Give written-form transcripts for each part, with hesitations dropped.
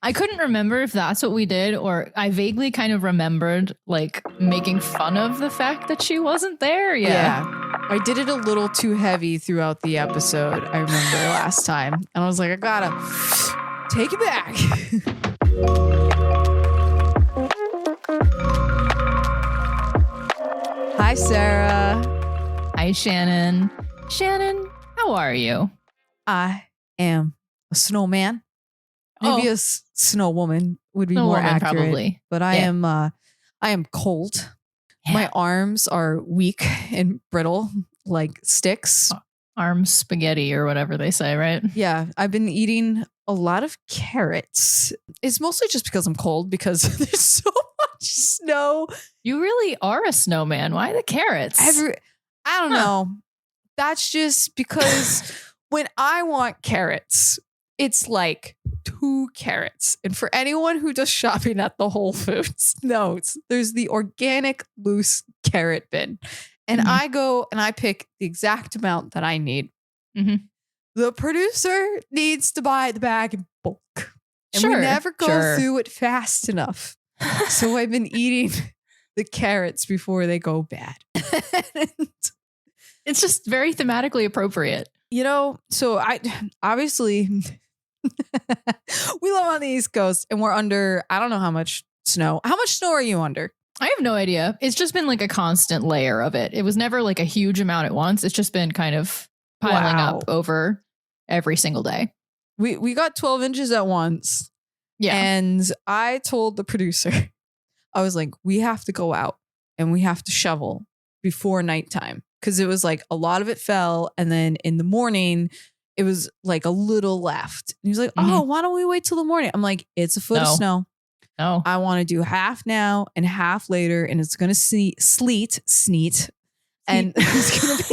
I couldn't remember if that's what we did, or I vaguely kind of remembered like making fun of the fact that she wasn't there. Yeah. I did it a little too heavy throughout the episode. I remember last time. And I was like, I gotta take it back. Hi, Sarah. Hi, Shannon. Shannon, how are you? I am a snowman. Maybe a snow woman would be more accurate. Probably. But I am cold. Yeah. My arms are weak and brittle, like sticks. Arm spaghetti or whatever they say, right? Yeah. I've been eating a lot of carrots. It's mostly just because I'm cold, because there's so much snow. You really are a snowman. Why the carrots? I don't know. That's just because when I want carrots, it's like 2 carrots. And for anyone who does shopping at the Whole Foods knows, there's the organic loose carrot bin. And I go and I pick the exact amount that I need. Mm-hmm. The producer needs to buy the bag in bulk. And we never go through it fast enough. So I've been eating the carrots before they go bad. It's just very thematically appropriate. You know, so I obviously we live on the East Coast and we're under, I don't know how much snow. How much snow are you under? I have no idea. It's just been like a constant layer of it. It was never like a huge amount at once. It's just been kind of piling up over every single day. We got 12 inches at once. Yeah. And I told the producer, I was like, we have to go out and we have to shovel before nighttime. Because it was like a lot of it fell. And then in the morning, it was like a little left. And he was like, oh, why don't we wait till the morning? I'm like, it's a foot of snow. No. I want to do half now and half later. And it's going to sneet. And it's going to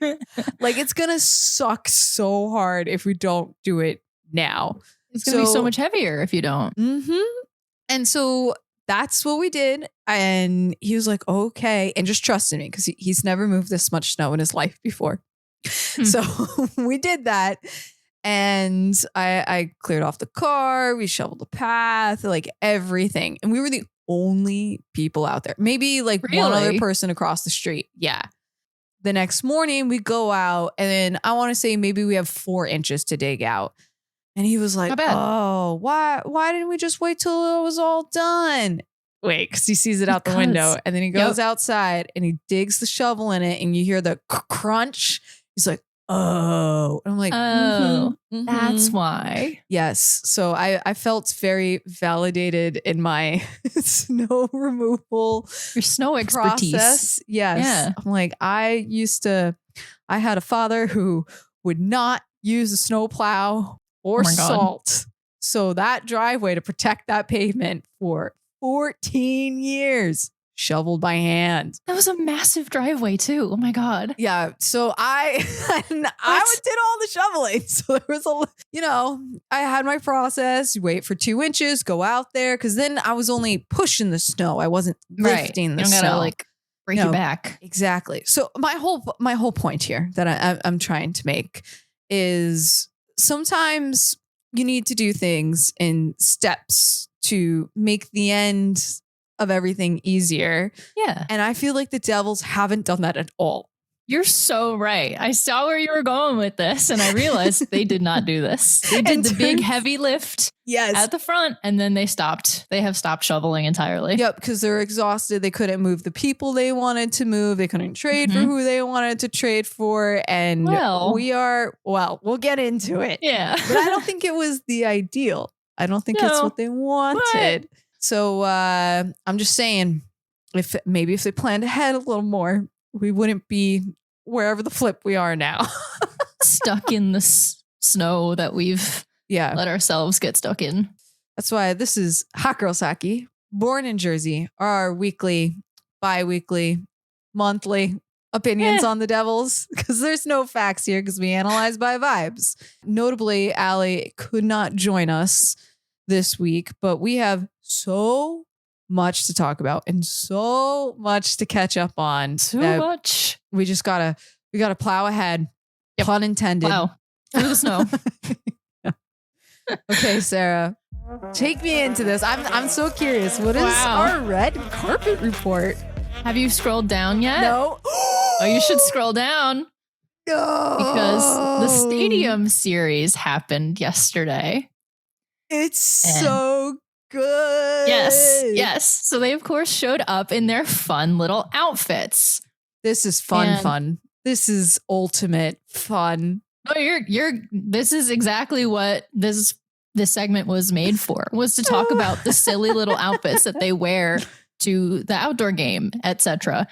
be like, it's going to suck so hard if we don't do it now. It's going to be so much heavier if you don't. Mm-hmm. And so that's what we did. And he was like, okay. And just trusted me because he's never moved this much snow in his life before. So we did that. And I cleared off the car. We shoveled the path, like everything. And we were the only people out there. Maybe like one other person across the street. Yeah. The next morning we go out and then I want to say maybe we have 4 inches to dig out. And he was like, oh, why didn't we just wait till it was all done? Wait, because he sees it out the window. And then he goes outside and he digs the shovel in it and you hear the crunch. He's like, oh. And I'm like, that's why. Yes. So I felt very validated in my snow removal. Your snow expertise. Process. Yes. Yeah. I'm like, I had a father who would not use a snow plow or salt. So that driveway to protect that pavement for 14 years, shoveled by hand. That was a massive driveway too. Oh my God. Yeah. So I did all the shoveling. So there was I had my process, wait for 2 inches, go out there. Cause then I was only pushing the snow. I wasn't lifting the snow. Gotta like break your back. Exactly. So my whole point here that I'm trying to make is sometimes you need to do things in steps to make the end of everything easier. Yeah. And I feel like the Devils haven't done that at all. You're so right. I saw where you were going with this and I realized they did not do this. They did the big heavy lift at the front and then they stopped. They have stopped shoveling entirely. Yep, because they're exhausted. They couldn't move the people they wanted to move. They couldn't trade for who they wanted to trade for. And we'll get into it. Yeah. But I don't think it was the ideal. I don't think it's what they wanted. What? So I'm just saying, if they planned ahead a little more, we wouldn't be wherever the flip we are now. Stuck in the snow that we've let ourselves get stuck in. That's why this is Hot Girls Hockey, born in Jersey, our weekly, bi-weekly, monthly opinions on the Devils. Because there's no facts here because we analyze by vibes. Notably, Allie could not join us this week, but we have so much to talk about and so much to catch up on. Too much. We just gotta plow ahead. Yep. Pun intended. Plow through the snow. Okay, Sarah, Take me into this. I'm so curious. What is our red carpet report? Have you scrolled down yet? No. Oh, you should scroll down. No. Because the Stadium series happened yesterday. It's so good. Yes. So they, of course, showed up in their fun little outfits. This is fun. This is ultimate fun. Oh, this is exactly what this segment was made for, was to talk about the silly little outfits that they wear to the outdoor game, etc.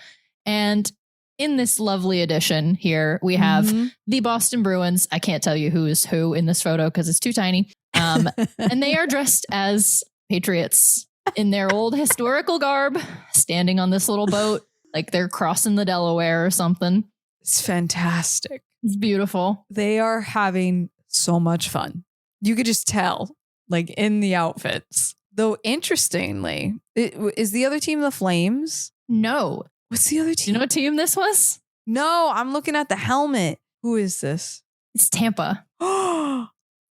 And in this lovely edition here, we have the Boston Bruins. I can't tell you who is who in this photo because it's too tiny. And they are dressed as Patriots in their old historical garb, standing on this little boat, like they're crossing the Delaware or something. It's fantastic. It's beautiful. They are having so much fun. You could just tell, like, in the outfits. Though, interestingly, is the other team the Flames? No. What's the other team? Do you know what team this was? No, I'm looking at the helmet. Who is this? It's Tampa.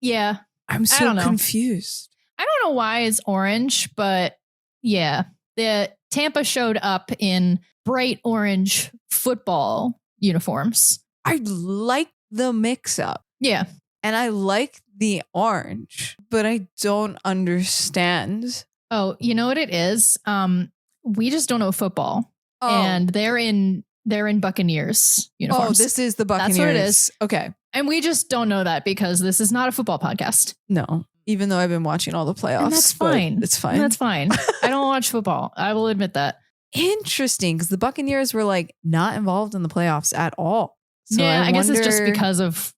Yeah. I'm so confused. I don't know why it's orange, but yeah. The Tampa showed up in bright orange football uniforms. I like the mix-up. Yeah. And I like the orange, but I don't understand. Oh, you know what it is? We just don't know football. Oh. And they're in Buccaneers uniforms. Oh, this is the Buccaneers. That's what it is. Okay. And we just don't know that because this is not a football podcast. No. Even though I've been watching all the playoffs. And that's fine. It's fine. That's fine. I don't watch football. I will admit that. Interesting, because the Buccaneers were like not involved in the playoffs at all. So yeah, I guess it's just because of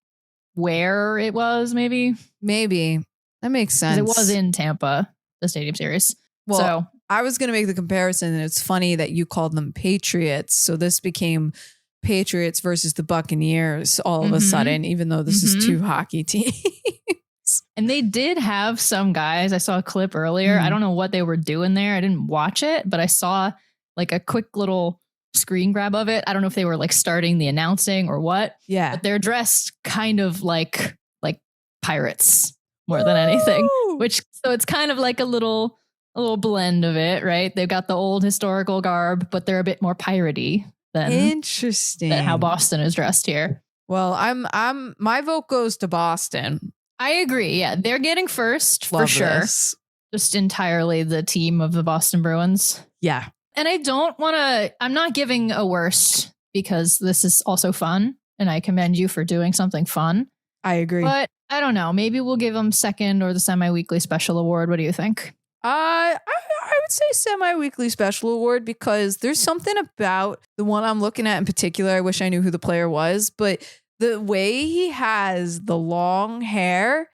where it was, maybe. Maybe. That makes sense. It was in Tampa, the Stadium series. Well, so I was going to make the comparison, and it's funny that you called them Patriots. So this became Patriots versus the Buccaneers all of a sudden, even though this is two hockey teams. And they did have some guys. I saw a clip earlier. I don't know what they were doing there. I didn't watch it, but I saw like a quick little screen grab of it. I don't know if they were like starting the announcing or what. Yeah. But they're dressed kind of like pirates more than anything, so it's kind of like a little blend of it, right? They've got the old historical garb, but they're a bit more piratey than how Boston is dressed here. Well, my vote goes to Boston. I agree. Yeah, they're getting first Love for sure. This. Just entirely the team of the Boston Bruins. Yeah. And I'm not giving a worst because this is also fun and I commend you for doing something fun. I agree. But I don't know. Maybe we'll give them second or the semi-weekly special award. What do you think? I would say semi-weekly special award because there's something about the one I'm looking at in particular. I wish I knew who the player was, but the way he has the long hair,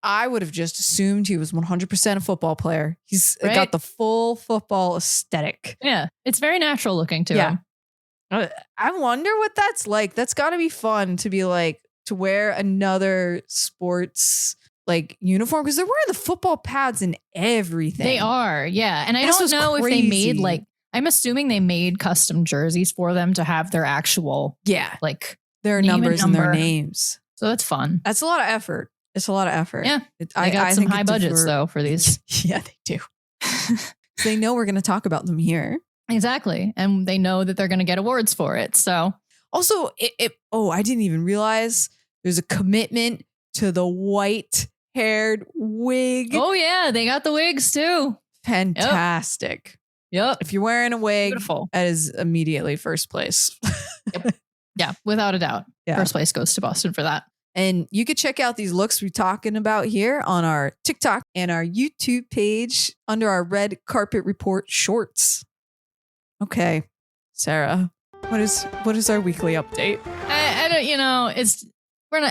I would have just assumed he was 100% a football player. He's got the full football aesthetic. Yeah, it's very natural looking to him. I wonder what that's like. That's got to be fun to be like, to wear another sports like uniform because they're wearing the football pads and everything. They are, yeah. And I don't know if they made I'm assuming they made custom jerseys for them to have their actual like their numbers and their names. So that's fun. That's a lot of effort. It's a lot of effort. Yeah. They got some high budgets though for these. Yeah, they do. They know we're going to talk about them here. Exactly. And they know that they're going to get awards for it. So also I didn't even realize there's a commitment to the white haired wig. Oh yeah. They got the wigs too. Fantastic. Yep. If you're wearing a wig, beautiful. That is immediately first place. Yep. Yeah, without a doubt. Yeah. First place goes to Boston for that. And you could check out these looks we're talking about here on our TikTok and our YouTube page under our Red Carpet Report shorts. Okay, Sarah, what is our weekly update? I don't,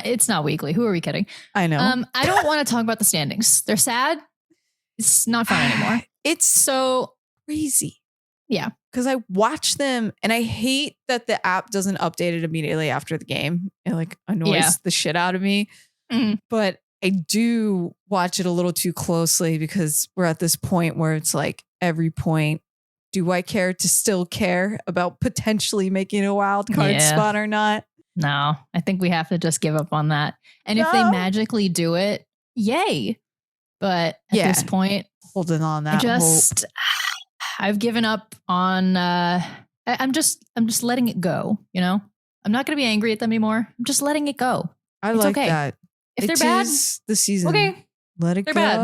it's not weekly. Who are we kidding? I know. I don't want to talk about the standings. They're sad. It's not fun anymore. It's so crazy. Yeah. Because I watch them and I hate that the app doesn't update it immediately after the game. It like annoys the shit out of me. But I do watch it a little too closely because we're at this point where it's like every point, do I care to still care about potentially making a wild card spot or not? No, I think we have to just give up on that. And if they magically do it, yay. But at this point, holding on that hope. I've given up on. I'm just letting it go. You know, I'm not going to be angry at them anymore. I'm just letting it go. I like that. If they're bad, the season. Okay, let it they're go. Bad.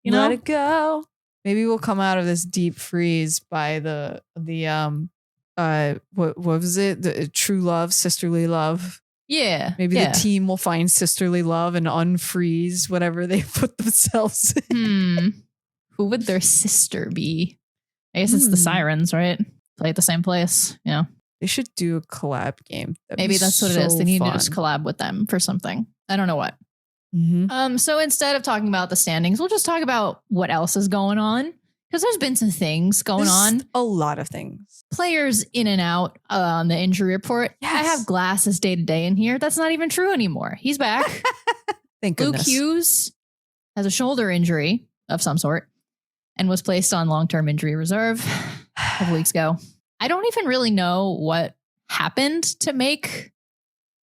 You know, let it go. Maybe we'll come out of this deep freeze by the what was it? The true love, sisterly love. Yeah. Maybe the team will find sisterly love and unfreeze whatever they put themselves in. Who would their sister be? I guess it's the Sirens, right? Play at the same place. Yeah. They should do a collab game. Maybe that's what it is. They need to just collab with them for something. I don't know what. Mm-hmm. So instead of talking about the standings, we'll just talk about what else is going on. Because there's been some things going on. A lot of things. Players in and out on the injury report. Yes. I have Glass's day-to-day in here. That's not even true anymore. He's back. Thank Luke goodness. Hughes has a shoulder injury of some sort and was placed on long-term injury reserve a couple weeks ago. I don't even really know what happened to make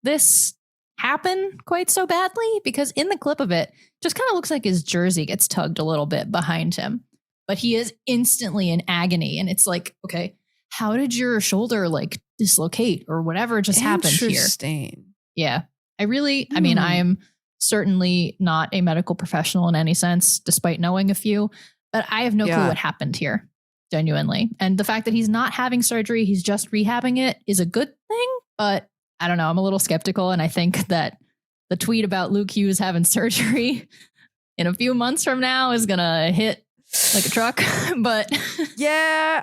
this happen quite so badly, because in the clip of it, just kind of looks like his jersey gets tugged a little bit behind him. But he is instantly in agony. And it's like, okay, how did your shoulder like dislocate or whatever just happened here? Interesting. Yeah. I mean, I am certainly not a medical professional in any sense, despite knowing a few, but I have no clue what happened here, genuinely. And the fact that he's not having surgery, he's just rehabbing it, is a good thing. But I don't know. I'm a little skeptical. And I think that the tweet about Luke Hughes having surgery in a few months from now is going to hit like a truck. But yeah,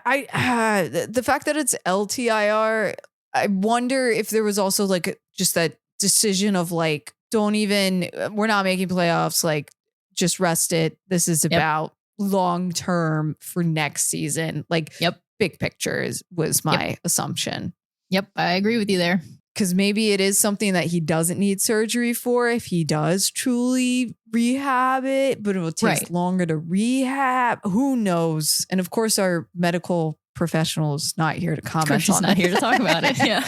the fact that it's LTIR, I wonder if there was also like just that decision of like, we're not making playoffs, like just rest it. This is about long term for next season. Like big picture was my assumption. Yep, I agree with you there. Because maybe it is something that he doesn't need surgery for if he does truly rehab it, but it will take longer to rehab. Who knows? And of course, our medical professional is not here to comment on it. She's not here to talk about it. Yeah.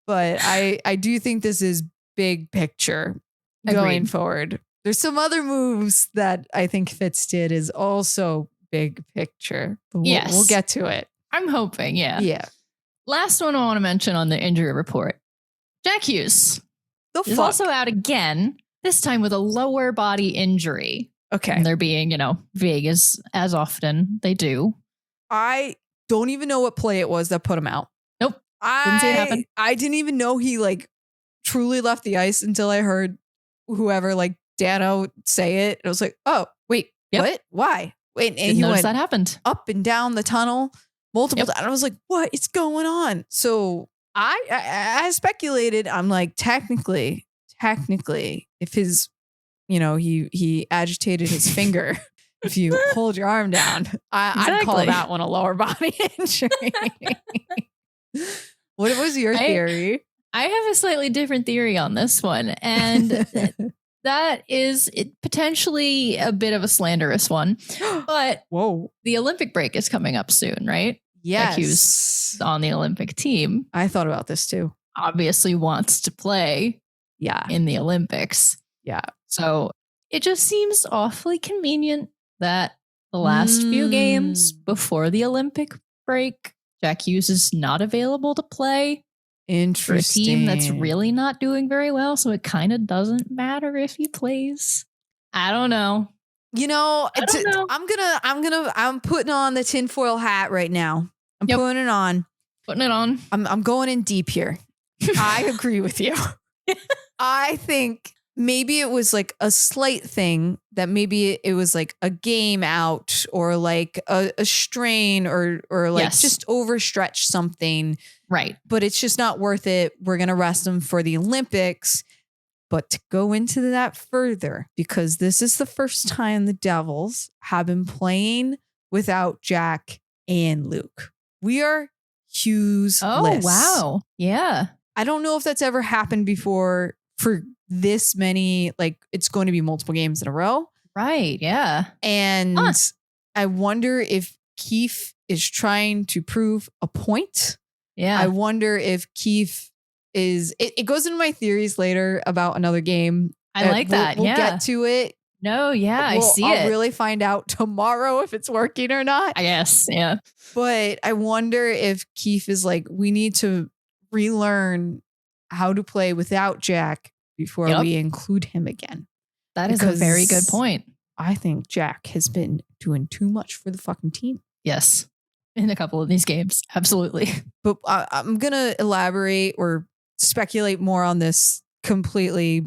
But I do think this is big picture going forward. There's some other moves that I think Fitz did is also big picture. But we'll get to it. I'm hoping. Yeah. Yeah. Last one I want to mention on the injury report. Jack Hughes is also out again, this time with a lower body injury. Okay. And they're being, vague as often they do. I don't even know what play it was that put him out. Nope. Didn't see it happen. I didn't even know he like truly left the ice until I heard whoever like Dano say it. And I was like, oh, wait, what? Why? Wait, and Didn't notice that happened. Up and down the tunnel. Multiple times. I was like, what is going on? So I speculated. I'm like, technically, if his, he agitated his finger. If you hold your arm down, I'd call that one a lower body injury. What was your theory? I have a slightly different theory on this one. And that is potentially a bit of a slanderous one. But the Olympic break is coming up soon, right? Yes. Hughes on the Olympic team. I thought about this too. Obviously wants to play in the Olympics. Yeah. So it just seems awfully convenient that the last few games before the Olympic break, Jack Hughes is not available to play. Interesting. For a team that's really not doing very well. So it kind of doesn't matter if he plays. I don't know. I'm putting on the tinfoil hat right now. I'm putting it on. I'm going in deep here. I agree with you. I think maybe it was like a slight thing that maybe it was like a game out or like a strain or like just overstretch something. Right. But it's just not worth it. We're going to rest him for the Olympics. But to go into that further, because this is the first time the Devils have been playing without Jack and Luke. We are Hughesless. Oh, wow. Yeah. I don't know if that's ever happened before for this many, like it's going to be multiple games in a row. Right. Yeah. And I wonder if Keefe is trying to prove a point. Yeah. I wonder if Keefe is, it goes into my theories later about another game. I like that. We'll get to it. No, yeah, I see I'll it. really find out tomorrow if it's working or not. I guess, yeah. But I wonder if Keith is like, we need to relearn how to play without Jack before we include him again. That is a very good point. I think Jack has been doing too much for the fucking team. Yes. In a couple of these games. Absolutely. But I'm going to elaborate or speculate more on this completely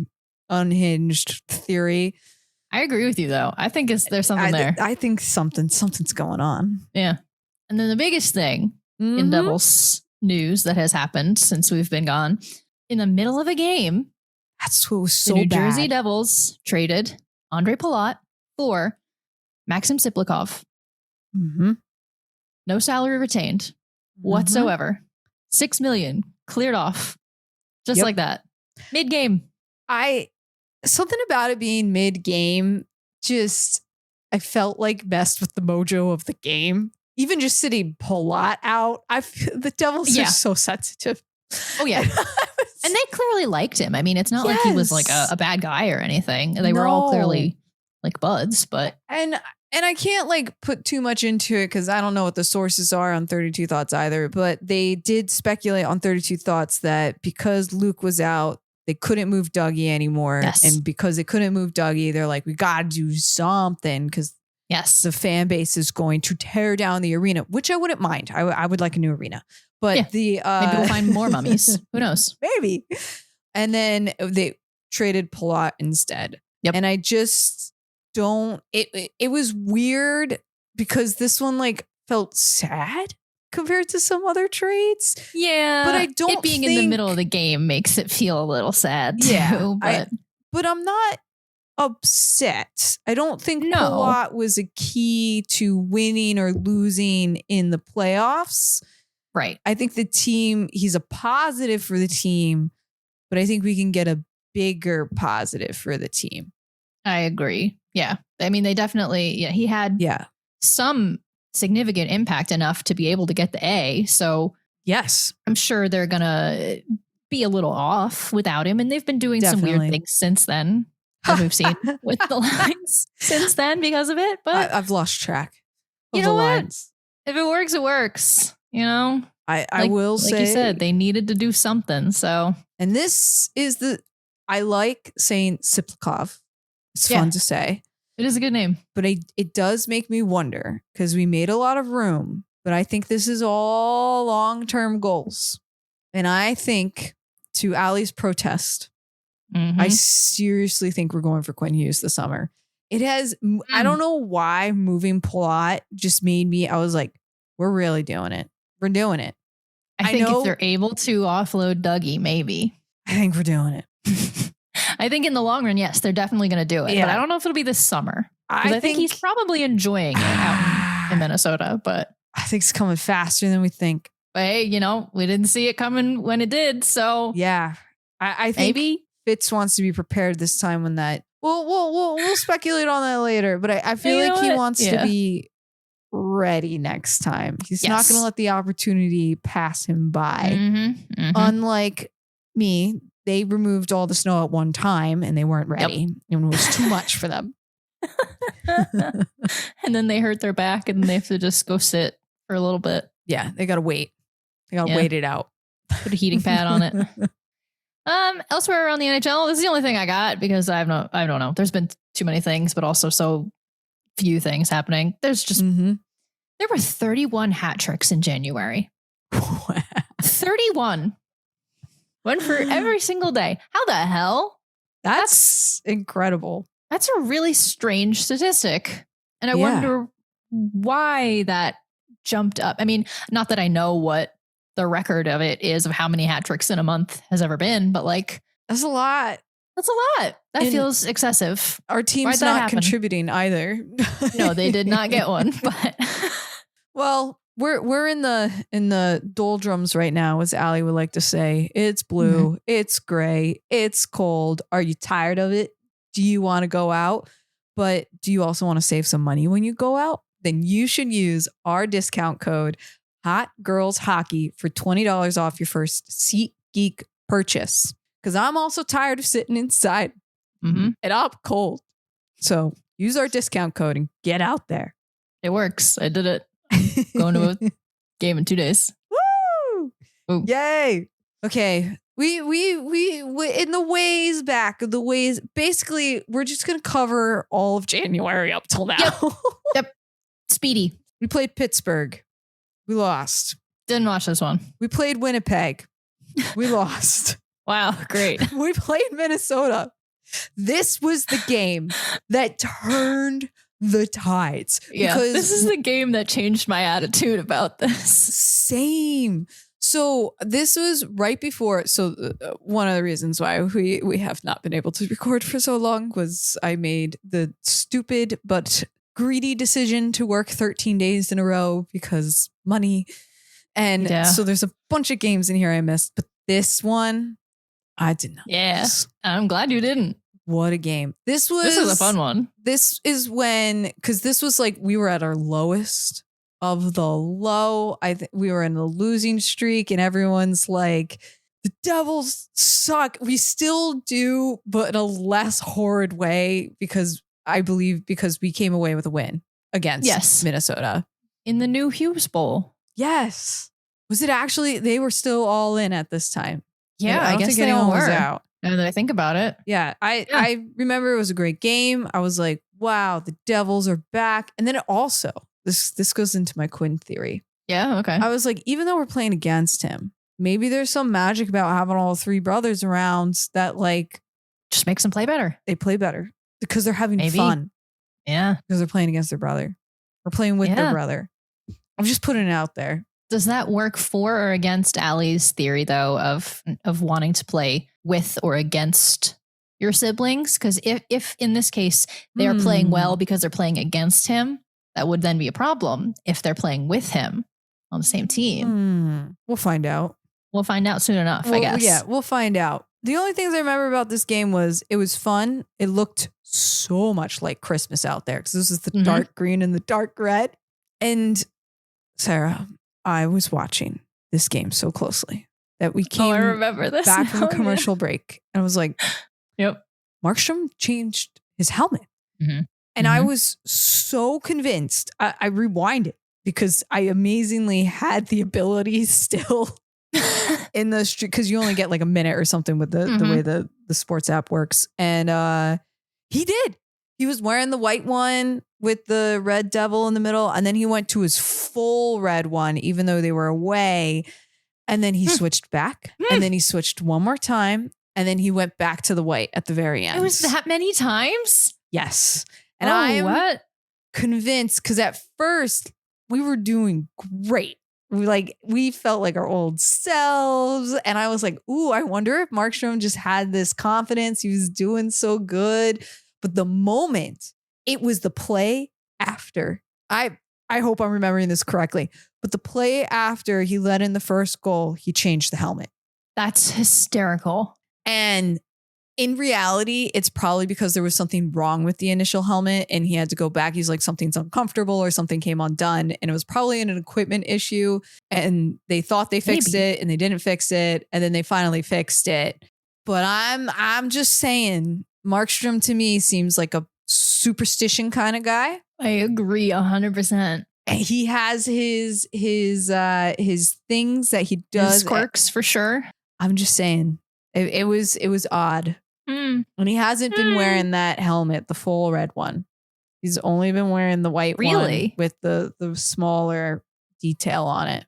unhinged theory. I agree with you, though. I think there's something there. I think something's going on. Yeah. And then the biggest thing in Devils news that has happened since we've been gone, in the middle of a game, that's what was so the New bad. Jersey Devils traded Andre Palat for Maxim Siplikov. Mm-hmm. No salary retained whatsoever. $6 million cleared off. Just like that. Mid-game. Something about it being mid-game, I felt like messed with the mojo of the game. Even just sitting Palat out, the Devils are so sensitive. Oh, yeah. And they clearly liked him. I mean, it's not like he was like a bad guy or anything. They were all clearly like buds, but. And I can't like put too much into it because I don't know what the sources are on 32 Thoughts either, but they did speculate on 32 Thoughts that because Luke was out, they couldn't move Dougie anymore. Yes. And because they couldn't move Dougie, they're like, we got to do something because the fan base is going to tear down the arena, which I wouldn't mind. I would like a new arena. But maybe we'll find more mummies. Who knows? Maybe. And then they traded Palat instead. Yep. And I just don't. It was weird because this one like felt sad compared to some other trades. Yeah, but I don't. It being in the middle of the game makes it feel a little sad too. Yeah, but I'm not upset. I don't think Palat was a key to winning or losing in the playoffs. Right. I think the team, he's a positive for the team, but I think we can get a bigger positive for the team. I agree. Yeah. I mean, they definitely, he had some significant impact enough to be able to get the A. So yes, I'm sure they're going to be a little off without him. And they've been doing some weird things since then that we've seen with the lines since then because of it. But I've lost track of you know the what? lines. If it works, it works. You know, I will say, like you said, they needed to do something. So, and this is I like saying Siplikov. It's fun to say. It is a good name, but it does make me wonder because we made a lot of room, but I think this is all long-term goals. And I think to Allie's protest, I seriously think we're going for Quinn Hughes this summer. It has, I don't know why moving Palat just made me, I was like, we're really doing it. We're doing it. I think if they're able to offload Dougie, maybe. I think we're doing it. I think in the long run, yes, they're definitely going to do it. Yeah. But I don't know if it'll be this summer. I think he's probably enjoying it out in Minnesota. But I think it's coming faster than we think. But hey, we didn't see it coming when it did. So yeah, I think maybe Fitz wants to be prepared this time when that. We'll speculate on that later. But I feel like he wants to be ready next time. He's not going to let the opportunity pass him by. Unlike me, they removed all the snow at one time and they weren't ready. It was too much for them. And then they hurt their back and they have to just go sit for a little bit. Yeah, they got to wait. They got to wait it out. Put a heating pad on it. Elsewhere around the NHL, this is the only thing I got because I don't know. There's been too many things, but also so few things happening. There's just there were 31 hat tricks in January. Wow. 31. One for every single day. How the hell? That's incredible. That's a really strange statistic. And I wonder why that jumped up. I mean, not that I know what the record of it is of how many hat tricks in a month has ever been, but like that's a lot. That's a lot. That feels excessive. Our team's not contributing either. No, they did not get one, but well, we're in the doldrums right now, as Allie would like to say. It's blue, it's gray, it's cold. Are you tired of it? Do you want to go out? But do you also want to save some money when you go out? Then you should use our discount code Hot Girls Hockey for $20 off your first SeatGeek purchase. Because I'm also tired of sitting inside and I'm cold. So use our discount code and get out there. It works. I did it. Going to a game in 2 days. Woo! Ooh. Yay! Okay, we in the ways back, basically we're just gonna cover all of January up till now. Yep. Speedy. We played Pittsburgh. We lost. Didn't watch this one. We played Winnipeg. We lost. Wow, great. We played Minnesota. This was the game that turned the tides. Yeah, because this is the game that changed my attitude about this. Same. So this was right before. So one of the reasons why we have not been able to record for so long was I made the stupid but greedy decision to work 13 days in a row because money. And so there's a bunch of games in here I missed, but this one I did not. Yeah, miss. I'm glad you didn't. What a game. This was a fun one. This is because this was like we were at our lowest of the low. I think we were in a losing streak and everyone's like, the Devils suck. We still do, but in a less horrid way because we came away with a win against Minnesota. In the new Hughes Bowl. Yes. Was it actually, they were still all in at this time? Yeah, I guess they all were. Out. Now that I think about it. Yeah, I remember it was a great game. I was like, wow, the Devils are back. And then it also, this goes into my Quinn theory. Yeah, okay. I was like, even though we're playing against him, maybe there's some magic about having all three brothers around that like just makes them play better. They play better because they're having fun. Yeah. Because they're playing against their brother or playing with their brother. I'm just putting it out there. Does that work for or against Allie's theory, though, of wanting to play with or against your siblings? Because if in this case they are playing well because they're playing against him, that would then be a problem if they're playing with him on the same team. We'll find out. We'll find out soon enough, I guess. Yeah, we'll find out. The only things I remember about this game was it was fun. It looked so much like Christmas out there because this is the dark green and the dark red. And Sarah, I was watching this game so closely that we came I remember this back from a commercial break and I was like, yep, Markstrom changed his helmet. And I was so convinced. I rewinded because I amazingly had the ability still in the street because you only get like a minute or something with the way the sports app works. And he did. He was wearing the white one with the red devil in the middle. And then he went to his full red one, even though they were away. And then he switched back. And then he switched one more time. And then he went back to the white at the very end. It was that many times? Yes. And I'm convinced because at first we were doing great. We felt like our old selves. And I was like, ooh, I wonder if Markstrom just had this confidence. He was doing so good. But the moment, it was the play after. I hope I'm remembering this correctly. But the play after he let in the first goal, he changed the helmet. That's hysterical. And in reality, it's probably because there was something wrong with the initial helmet and he had to go back. He's like, something's uncomfortable or something came undone. And it was probably an equipment issue. And they thought they fixed it and they didn't fix it. And then they finally fixed it. But I'm just saying, Markstrom to me seems like a superstition kind of guy. I agree 100%. And he has his things that he does. His quirks for sure. I'm just saying it was odd. And he hasn't been wearing that helmet, the full red one. He's only been wearing the white one with the smaller detail on it.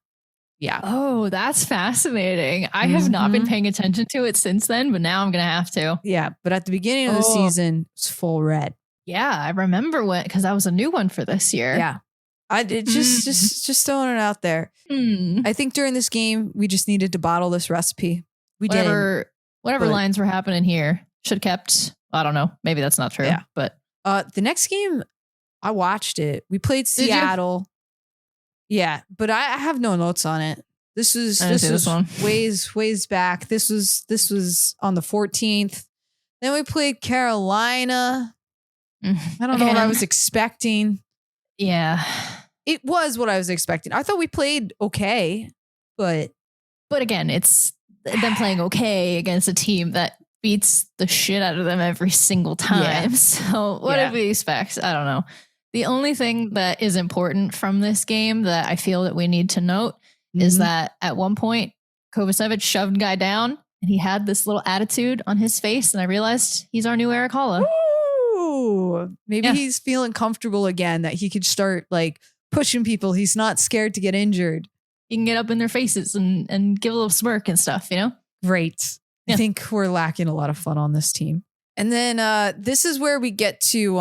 Yeah. Oh, that's fascinating. I have not been paying attention to it since then, but now I'm going to have to. Yeah. But at the beginning of the season, it's full red. Yeah. I remember because that was a new one for this year. Yeah. I did just throwing it out there. I think during this game, we just needed to bottle this recipe. Whatever lines were happening here should have kept. I don't know. Maybe that's not true. Yeah. But the next game, I watched it. We played Seattle. Yeah, but I have no notes on it. This was ways back. This was on the 14th. Then we played Carolina. I don't know what I was expecting. Yeah. It was what I was expecting. I thought we played okay, but again, it's them playing okay against a team that beats the shit out of them every single time. Yeah. So what did we expect? I don't know. The only thing that is important from this game that I feel that we need to note is that at one point, Kovacevic shoved guy down and he had this little attitude on his face. And I realized he's our new Eric Holla. Ooh, maybe he's feeling comfortable again, that he could start like pushing people. He's not scared to get injured. You can get up in their faces and give a little smirk and stuff, you know? Great. I think we're lacking a lot of fun on this team. And then this is where we get to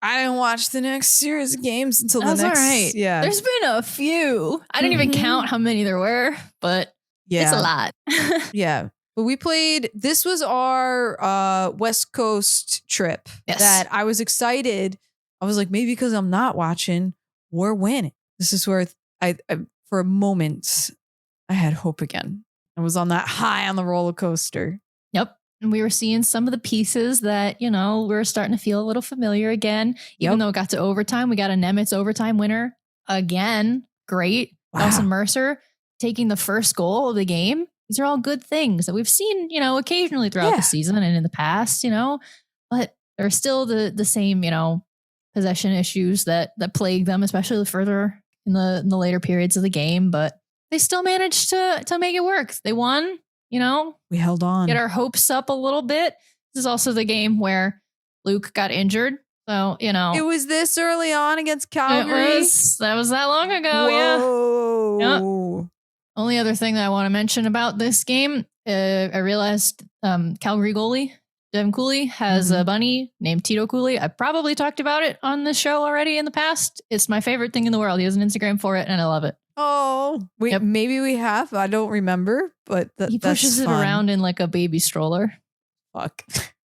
I didn't watch the next series of games until the next. All right. Yeah. There's been a few. I didn't even count how many there were, but it's a lot. Yeah. But we played, this was our West Coast trip that I was excited. I was like, maybe because I'm not watching, we're winning. This is where I for a moment, I had hope again. I was on that high on the roller coaster. Yep. And we were seeing some of the pieces that, you know, we were starting to feel a little familiar again. Even though it got to overtime, we got a Nemitz overtime winner again. Great. Wow. Dawson Mercer taking the first goal of the game. These are all good things that we've seen, you know, occasionally throughout the season and in the past, you know, but they're still the same, you know, possession issues that plague them, especially further in the later periods of the game. But they still managed to make it work. They won, you know. We held on. Get our hopes up a little bit. This is also the game where Luke got injured. So, you know. It was this early on against Calgary. That was that long ago. Whoa. Yeah. Yep. Only other thing that I want to mention about this game, I realized Calgary goalie Devin Cooley has a bunny named Tito Cooley. I probably talked about it on this show already in the past. It's my favorite thing in the world. He has an Instagram for it, and I love it. Oh, maybe we have. I don't remember, but he pushes it around in like a baby stroller. Fuck.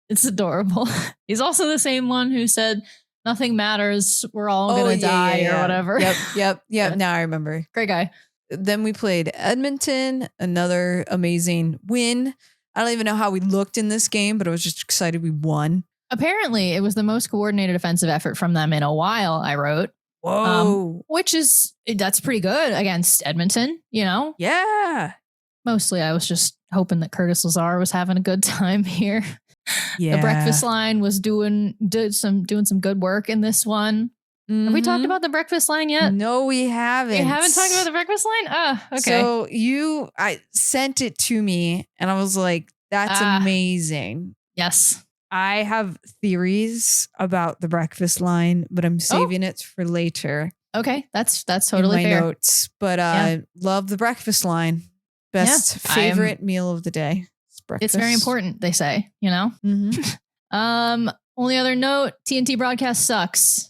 It's adorable. He's also the same one who said, "Nothing matters. We're all going to die," or whatever. Yep. Now I remember. Great guy. Then we played Edmonton, another amazing win. I don't even know how we looked in this game, but I was just excited we won. Apparently, it was the most coordinated offensive effort from them in a while, I wrote. Whoa. That's pretty good against Edmonton, you know? Yeah. Mostly, I was just hoping that Curtis Lazar was having a good time here. Yeah. The breakfast line was doing some good work in this one. Mm-hmm. Have we talked about the breakfast line yet? No, we haven't. We haven't talked about the breakfast line? Oh, okay. So I sent it to me and I was like, that's amazing. Yes. I have theories about the breakfast line, but I'm saving it for later. Okay. That's totally in my fair. Notes. But love the breakfast line. Best favorite meal of the day. It's very important, they say, you know? Mm-hmm. Only other note, TNT broadcast sucks.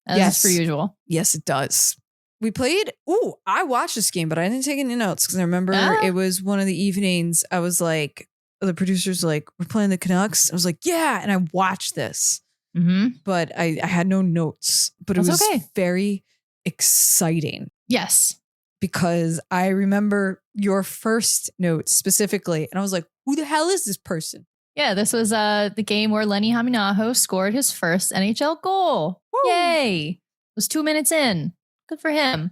As per usual. Yes, it does. We played. I watched this game, but I didn't take any notes because I remember it was one of the evenings. I was like, the producers like, we're playing the Canucks. I was like, yeah. And I watched this, but I had no notes, but it was very exciting. Yes. Because I remember your first note specifically. And I was like, who the hell is this person? Yeah, this was the game where Lenny Haminaho scored his first NHL goal. Woo. Yay. It was 2 minutes in. Good for him.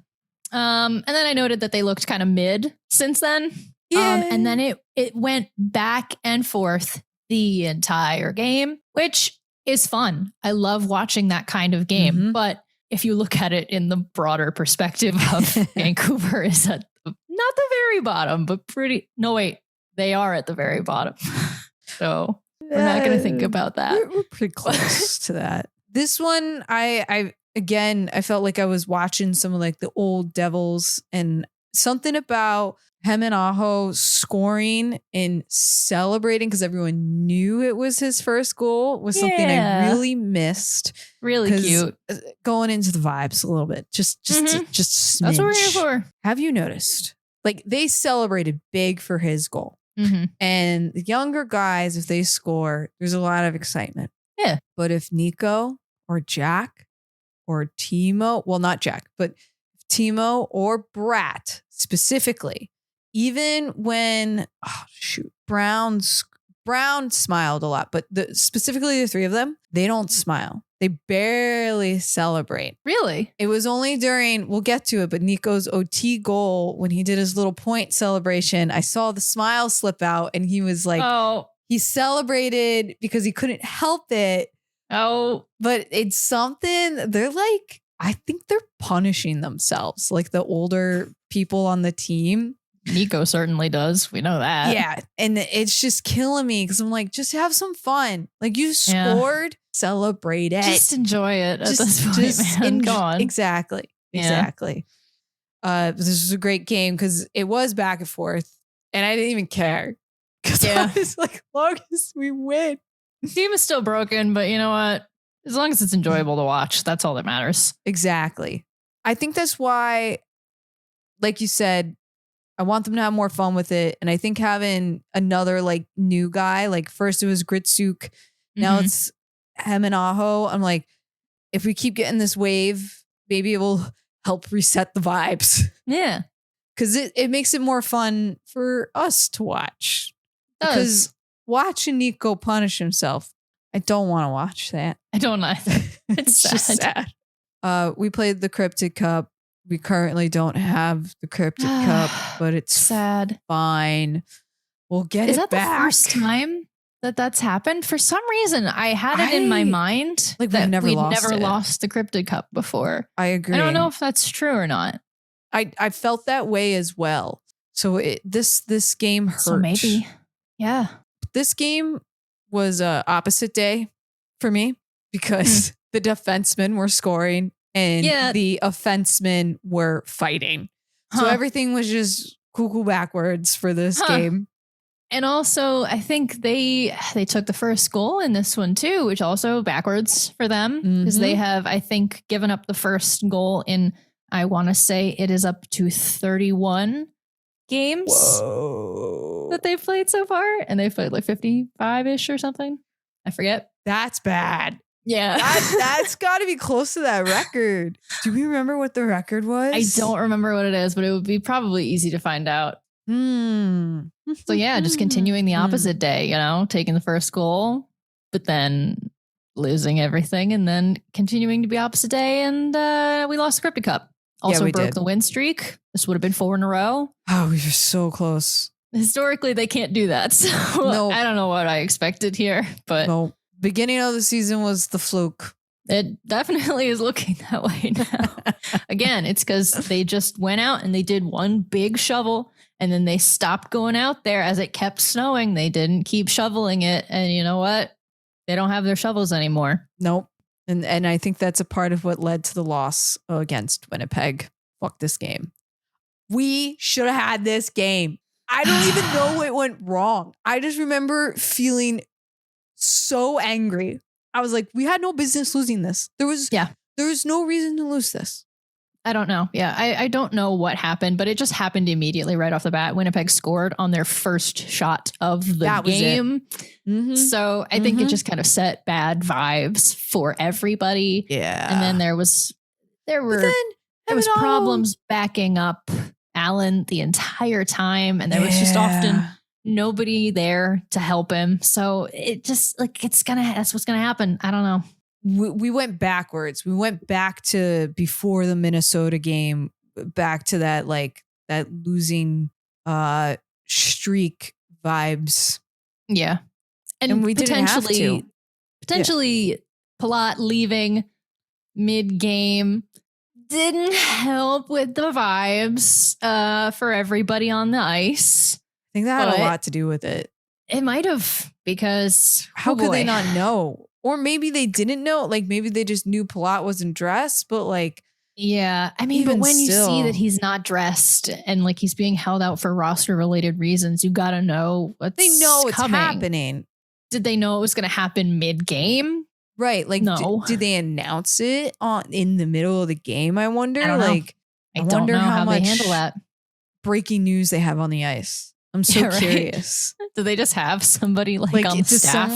And then I noted that they looked kind of mid since then. And then it went back and forth the entire game, which is fun. I love watching that kind of game. But if you look at it in the broader perspective of Vancouver is at not the very bottom, but they are at the very bottom. So we're not going to think about that. We're pretty close to that. This one, I felt like I was watching some of like the old Devils and something about him and Aho scoring and celebrating because everyone knew it was his first goal was something I really missed. Really cute. Going into the vibes a little bit. Just smidge. That's what we're here for. Have you noticed? Like they celebrated big for his goal. And the younger guys, if they score, there's a lot of excitement. Yeah. But if Nico or Jack or Timo, well, not Jack, but Timo or Brat specifically, even when, Brown smiled a lot, but specifically the three of them, they don't smile. They barely celebrate. Really? It was only during, we'll get to it, but Nico's OT goal, when he did his little point celebration, I saw the smile slip out and he was like, he celebrated because he couldn't help it. Oh, But it's something they're like, I think they're punishing themselves, like the older people on the team. Nico certainly does. We know that. Yeah. And it's just killing me because I'm like, just have some fun. Like you scored, celebrate it. Just enjoy it at this point, man. Go on. Exactly. Yeah. Exactly. This was a great game because it was back and forth and I didn't even care. Because I was like, as long as we win. The team is still broken, but you know what? As long as it's enjoyable to watch, that's all that matters. Exactly. I think that's why, like you said, I want them to have more fun with it. And I think having another like new guy, like first it was Gritsuk, now it's Heminaho. I'm like, if we keep getting this wave, maybe it will help reset the vibes. Yeah. Because it makes it more fun for us to watch. Because watching Nico punish himself, I don't want to watch that. I don't either. It's just sad. We played the Cryptid Cup. We currently don't have the Cryptid Cup, but it's sad. Fine. We'll get Is it that back. The first time that's happened? For some reason, I had it in my mind like that we'd never lost the Cryptid Cup before. I agree. I don't know if that's true or not. I felt that way as well. So this game hurt. So maybe. Yeah. This game was opposite day for me because the defensemen were scoring and the offensemen were fighting. So everything was just cuckoo backwards for this game. And also, I think they took the first goal in this one too, which also backwards for them because they have, I think, given up the first goal in, I want to say it is up to 31 games that they've played so far. And they've played like 55-ish or something. I forget. That's bad. Yeah. That's got to be close to that record. Do we remember what the record was? I don't remember what it is, but it would be probably easy to find out. So yeah, just continuing the opposite day, taking the first goal, but then losing everything and then continuing to be opposite day. And we lost the Cryptid Cup. Also broke the win streak. This would have been 4 in a row. Oh, we were so close. Historically, they can't do that. So I don't know what I expected here, but beginning of the season was the fluke. It definitely is looking that way now. Again, it's because they just went out and they did one big shovel and then they stopped going out there as it kept snowing. They didn't keep shoveling it. And you know what? They don't have their shovels anymore. Nope. And I think that's a part of what led to the loss against Winnipeg. Fuck this game. We should have had this game. I don't even know what went wrong. I just remember feeling so angry. I was like, we had no business losing this. There was no reason to lose this. I don't know. Yeah, I don't know what happened, but it just happened immediately right off the bat. Winnipeg scored on their first shot of the game. So I think it just kind of set bad vibes for everybody. Yeah. And then there was problems backing up Allen the entire time. And there was just often nobody there to help him. So it just that's what's going to happen. I don't know. We went backwards. We went back to before the Minnesota game, back to that losing streak vibes. Yeah. And we potentially Palat leaving mid-game didn't help with the vibes for everybody on the ice. I think that had a lot to do with it. It might have, because how could they not know? Or maybe they didn't know. Like maybe they just knew Palat wasn't dressed, but yeah. I mean, but when you see that he's not dressed and he's being held out for roster related reasons, you got to know what's they know coming. It's happening. Did they know it was going to happen mid game? Right. No. Did they announce it in the middle of the game? I wonder. I don't know how they handle that. Breaking news they have on the ice. I'm so curious. Do they just have somebody on the staff?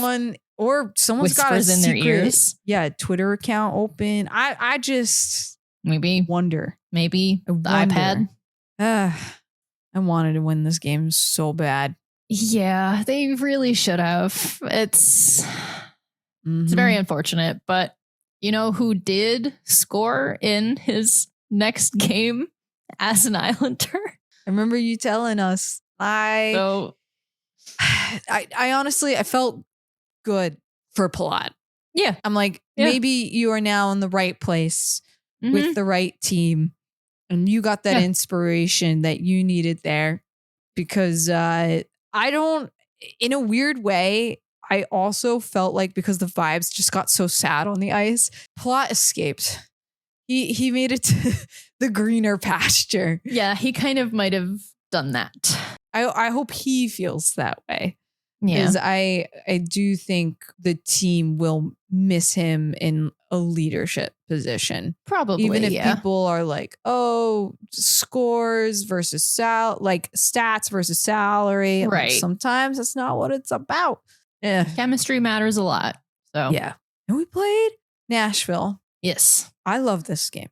Someone's got a in their ears. Yeah, Twitter account open. I just maybe wonder. Maybe the iPad. I wanted to win this game so bad. Yeah, they really should have. It's very unfortunate, but you know who did score in his next game as an Islander? I remember you telling us. I honestly, I felt good for Palat. Yeah. I'm like, Yeah. maybe you are now in the right place Mhm. with the right team. And you got that inspiration that you needed there. Because in a weird way, I also felt like because the vibes just got so sad on the ice, Palat escaped. He made it to the greener pasture. Yeah, he kind of might have done that. I hope he feels that way. Yeah. Because I do think the team will miss him in a leadership position. Probably, even if people are like, oh, scores versus stats versus salary. Right. Like, sometimes that's not what it's about. Yeah. Chemistry matters a lot. So Yeah. And we played Nashville. Yes. I love this game.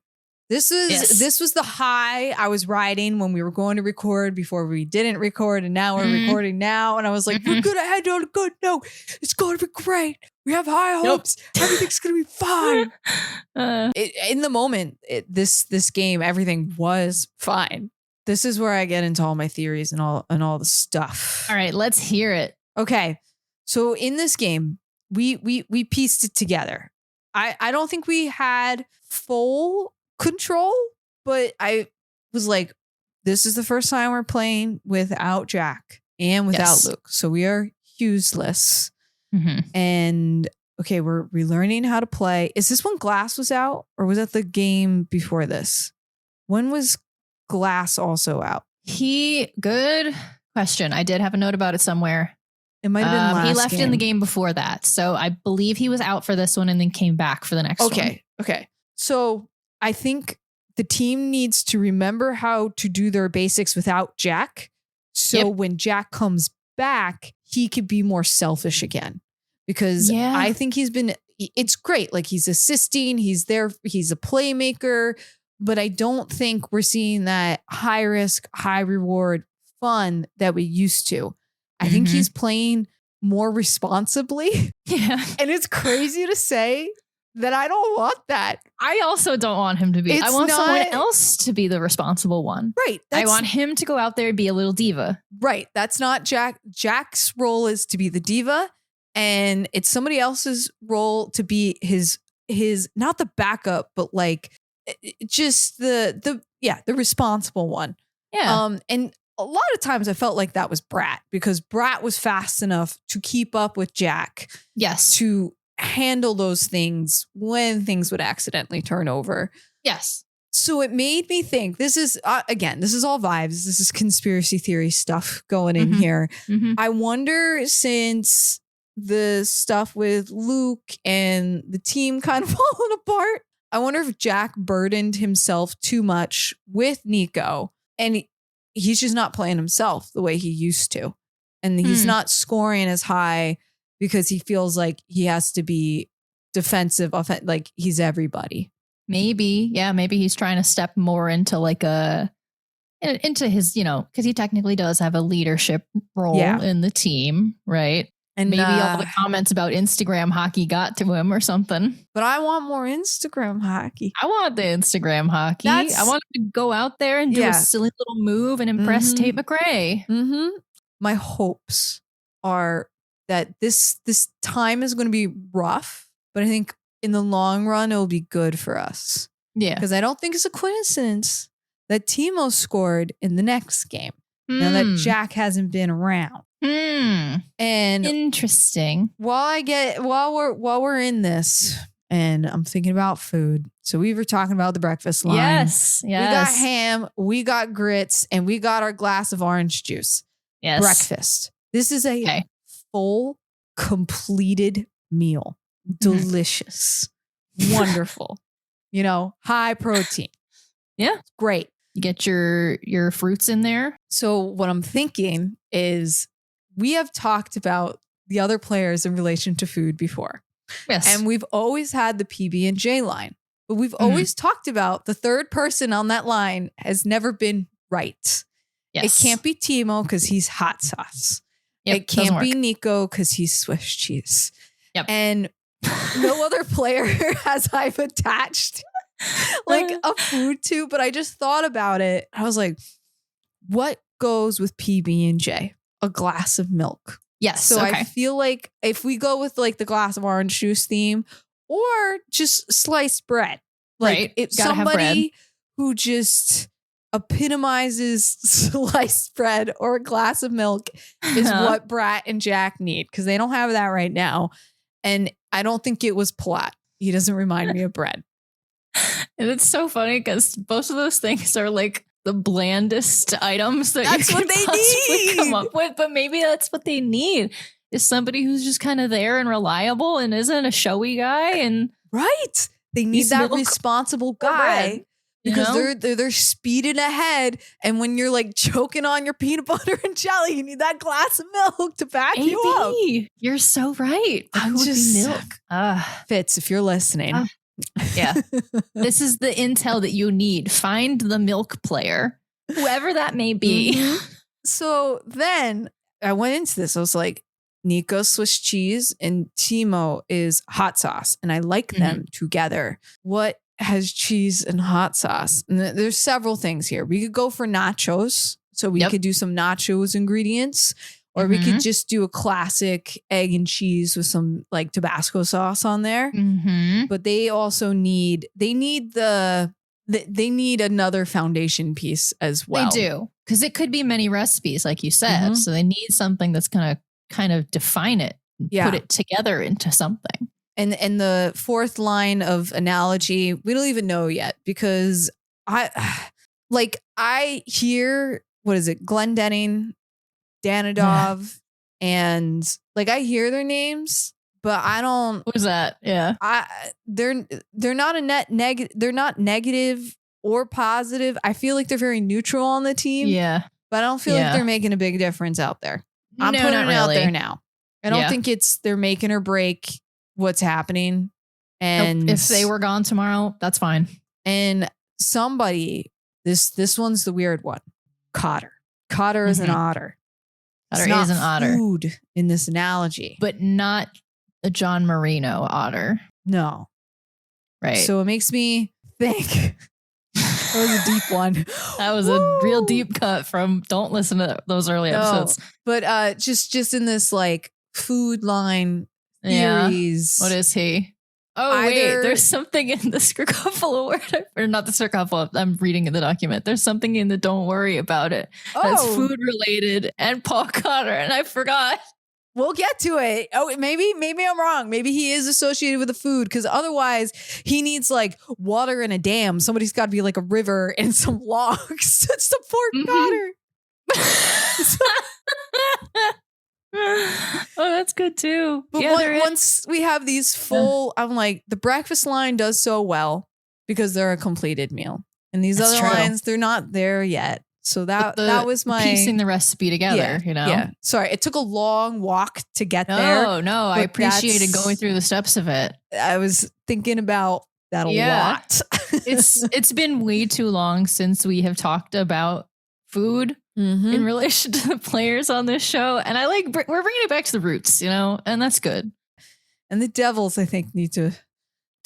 This was the high I was riding when we were going to record before we didn't record, and now we're recording now. And I was like, we're gonna head on a good note. It's gonna be great. We have high hopes. Everything's gonna be fine. In the moment, this game, everything was fine. This is where I get into all my theories and all the stuff. All right, let's hear it. Okay, so in this game, we pieced it together. I don't think we had full control, but I was like, this is the first time we're playing without Jack and without Luke. So we are Hughesless. And okay, we're relearning how to play. Is this when Glass was out, or was that the game before this? When was Glass also out? Good question. I did have a note about it somewhere. It might have been last He left in the game before that. So I believe he was out for this one and then came back for the next one. Okay. So I think the team needs to remember how to do their basics without Jack. So when Jack comes back, he could be more selfish again. Because I think it's great. Like, he's assisting, he's there, he's a playmaker, but I don't think we're seeing that high risk, high reward fun that we used to. I think he's playing more responsibly. Yeah. And it's crazy to say that I don't want that. I also don't want him to be. I want someone else to be the responsible one. Right. I want him to go out there and be a little diva. Right. That's not Jack. Jack's role is to be the diva, and it's somebody else's role to be his not the backup, but like just the responsible one. Yeah. And a lot of times I felt like that was Brat, because Brat was fast enough to keep up with Jack. Yes. To handle those things when things would accidentally turn over. Yes. So it made me think, this is, again, this is all vibes. This is conspiracy theory stuff going in here. I wonder, since the stuff with Luke and the team kind of falling apart, I wonder if Jack burdened himself too much with Nico, and he's just not playing himself the way he used to. And he's not scoring as high because he feels like he has to be defensive, like he's everybody. Maybe. Yeah, maybe he's trying to step more into into his, because he technically does have a leadership role in the team, right? And maybe all the comments about Instagram hockey got to him or something. But I want more Instagram hockey. I want the Instagram hockey. I want him to go out there and do a silly little move and impress Tate McRae. My hopes are that this time is going to be rough, but I think in the long run, it'll be good for us. Yeah. Because I don't think it's a coincidence that Timo scored in the next game. Now that Jack hasn't been around. And interesting. While we're in this, and I'm thinking about food. So we were talking about the breakfast line. Yes. We got ham, we got grits, and we got our glass of orange juice. Yes. Breakfast. This is a full, completed meal. Delicious. Wonderful. High protein. Yeah. Great. You get your fruits in there. So what I'm thinking is, we have talked about the other players in relation to food before. Yes. And we've always had the PB&J line. But we've always talked about the third person on that line has never been right. Yes. It can't be Timo because he's hot sauce. Yep, it can't be Nico because he's Swiss cheese. Yep. And no other player I've attached like a food to, but I just thought about it. I was like, what goes with PB&J? A glass of milk. Yes. So okay. I feel like if we go with like the glass of orange juice theme or just sliced bread, like Right. if Gotta have bread. somebody who just epitomizes sliced bread or a glass of milk is what Brat and Jack need, because they don't have that right now. And I don't think it was Palat. He doesn't remind me of bread. And it's so funny because both of those things are like the blandest items that That's you what could they possibly need. come up with. But maybe that's what they need, is somebody who's just kind of there and reliable and isn't a showy guy. And Right. They need Needs that milk responsible or guy bread, you because know? they're speeding ahead. And when you're like choking on your peanut butter and jelly, you need that glass of milk to back you up. maybe you're so right. But I'm who would be just- milk? Fitz, if you're listening. Yeah. This is the intel that you need. Find the milk player, whoever that may be. Mhm. So then I went into this. I was like, Nico Swiss cheese and Timo is hot sauce. And I like them together. What has cheese and hot sauce? And there's several things here. We could go for nachos. So we could do some nachos ingredients. Or we could just do a classic egg and cheese with some like Tabasco sauce on there. Mm-hmm. But they also need another foundation piece as well. They do, because it could be many recipes, like you said. Mhm. So they need something that's going to kind of define it and put it together into something. And the fourth line of analogy, we don't even know yet, because I hear, what is it? Glendenning, Danadov, and like I hear their names, but I don't. What was that? Yeah. They're not they're not negative or positive. I feel like they're very neutral on the team. Yeah. But I don't feel like they're making a big difference out there. I'm putting it out there now. I don't think they're making or break what's happening. And if they were gone tomorrow, that's fine. And somebody, this one's the weird one. Cotter. Cotter is an otter. Otter It's not is an otter. Food in this analogy. But not a John Marino otter. No. Right. So it makes me think. That was a deep one. That was a real deep cut from, don't listen to those early episodes. But just in this like food line theories. What is he? Oh, wait, there's something in the Scricuffle word, or not the Scricuffle. I'm reading in the document. There's something in the don't worry about it. That's food related and Paul Cotter, and I forgot. We'll get to it. Oh, maybe I'm wrong. Maybe he is associated with the food, because otherwise he needs like water in a dam. Somebody's got to be like a river and some logs to support Cotter. Oh, that's good too. But once we have these full, I'm like, the breakfast line does so well because they're a completed meal, and these other lines, they're not there yet. So that was my piecing the recipe together. You know, yeah. Sorry, it took a long walk to get there. Oh no, I appreciated going through the steps of it. I was thinking about that a lot. It's been way too long since we have talked about food in relation to the players on this show, and I like we're bringing it back to the roots, you know, and that's good. And the Devils, I think, need to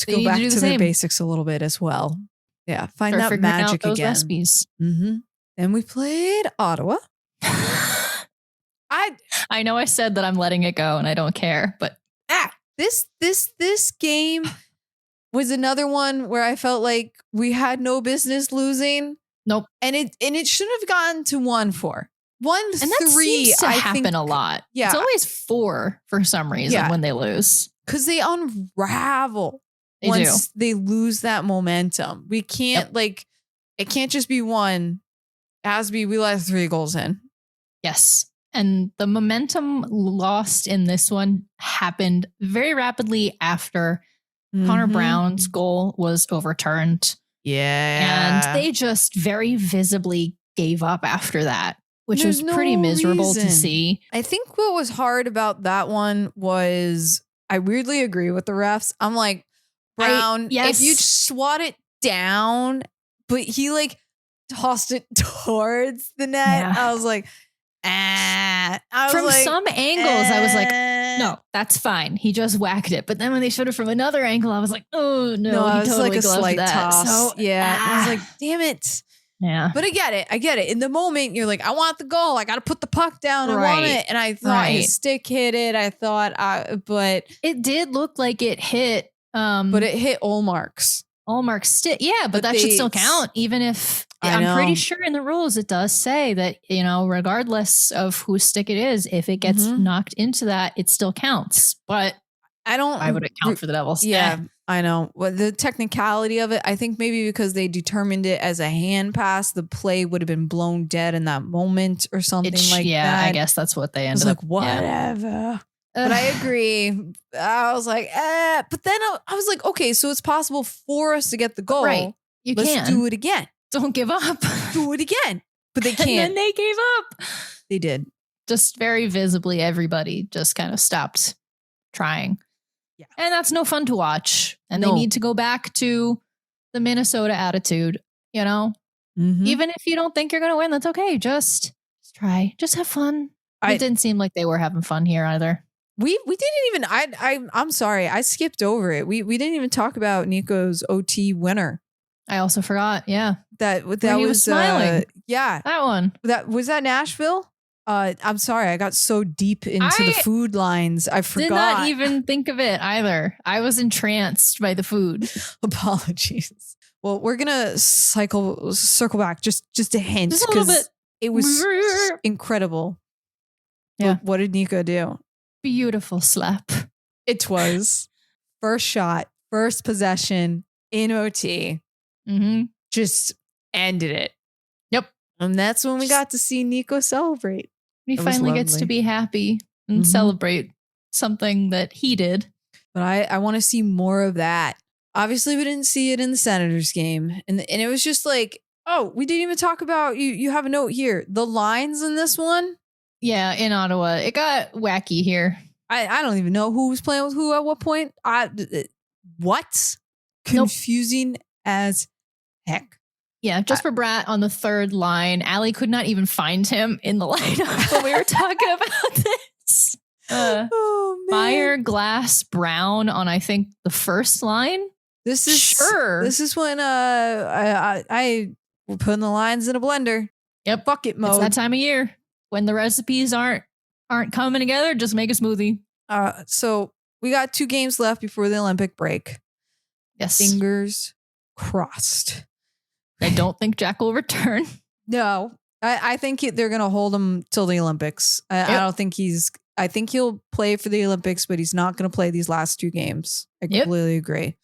go back to their basics a little bit as well. Yeah, find that magic those again. Recipes. And we played Ottawa. I know I said that I'm letting it go and I don't care, but this game was another one where I felt like we had no business losing. Nope. And it should have gone to 1-4. 1-3. And that seems to happen a lot. Yeah. It's always 4 for some reason when they lose. Because they unravel once they lose that momentum. We can't it can't just be 1. It has to be, we let 3 goals in. Yes. And the momentum lost in this one happened very rapidly after Connor Brown's goal was overturned. Yeah. And they just very visibly gave up after that, which was pretty miserable to see. I think what was hard about that one was I weirdly agree with the refs. I'm like, Brown, if you swat it down, but he like tossed it towards the net. Yeah. I was like, From some angles, I was like, no, that's fine. He just whacked it. But then when they showed it from another angle, I was like, oh no, he totally like a gloved slight that. toss. So yeah, I was like, damn it. Yeah. But I get it. In the moment, you're like, I want the goal. I got to put the puck down. I want it. And I thought his stick hit it. I thought, but it did look like it hit. But it hit Olmark's stick. Yeah, but that should still count. Even if I'm pretty sure in the rules, it does say that, regardless of whose stick it is, if it gets knocked into that, it still counts. But why would it count for the Devils? Yeah. I know. Well, the technicality of it, I think maybe because they determined it as a hand pass, the play would have been blown dead in that moment or something that. Yeah, I guess that's what they ended up. Whatever. Yeah. But I agree. I was like, But then I was like, okay, so it's possible for us to get the goal. Right. Let's do it again. Don't give up. Do it again. But they can't. And then they gave up. They did. Just very visibly, everybody just kind of stopped trying. Yeah. And that's no fun to watch. And they need to go back to the Minnesota attitude, Even if you don't think you're going to win, that's okay. Just try. Just have fun. It didn't seem like they were having fun here either. We didn't even, I'm sorry. I skipped over it. We didn't even talk about Nico's OT winner. I also forgot. Yeah. That was smiling. Yeah. That one. Was that Nashville? I'm sorry. I got so deep into the food lines. I forgot. Did not even think of it either. I was entranced by the food. Apologies. Well, we're going to circle back just a hint. Just a little bit. It was incredible. Yeah. What did Nico do? Beautiful slap. It was first shot, first possession in OT. Just ended it. Yep. And that's when we got to see Nico celebrate. He finally gets to be happy and celebrate something that he did. But I want to see more of that. Obviously, we didn't see it in the Senators game. And it was just like, oh, we didn't even talk about, you have a note here. The lines in this one. Yeah, in Ottawa. It got wacky here. I don't even know who was playing with who at what point. What? Confusing as heck. Yeah, just for Brat on the third line. Allie could not even find him in the lineup when we were talking about this. Meyer, Glass, Brown on, I think, the first line. This is when I we're putting the lines in a blender. Yep. Bucket mode. It's that time of year when the recipes aren't coming together. Just make a smoothie. So we got 2 games left before the Olympic break. Yes. Fingers crossed. I don't think Jack will return. No, I think they're going to hold him till the Olympics. I don't think I think he'll play for the Olympics, but he's not going to play these last 2 games. I completely agree.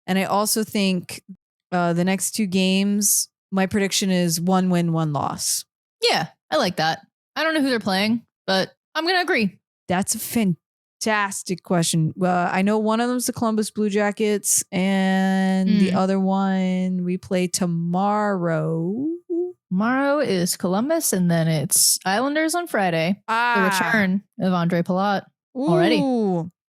And I also think the next 2 games, my prediction is 1 win, 1 loss. Yeah, I like that. I don't know who they're playing, but I'm going to agree. That's a fantastic question. I know one of them's the Columbus Blue Jackets, and the other one we play tomorrow. Tomorrow is Columbus, and then it's Islanders on Friday. The return of Andre Palat already.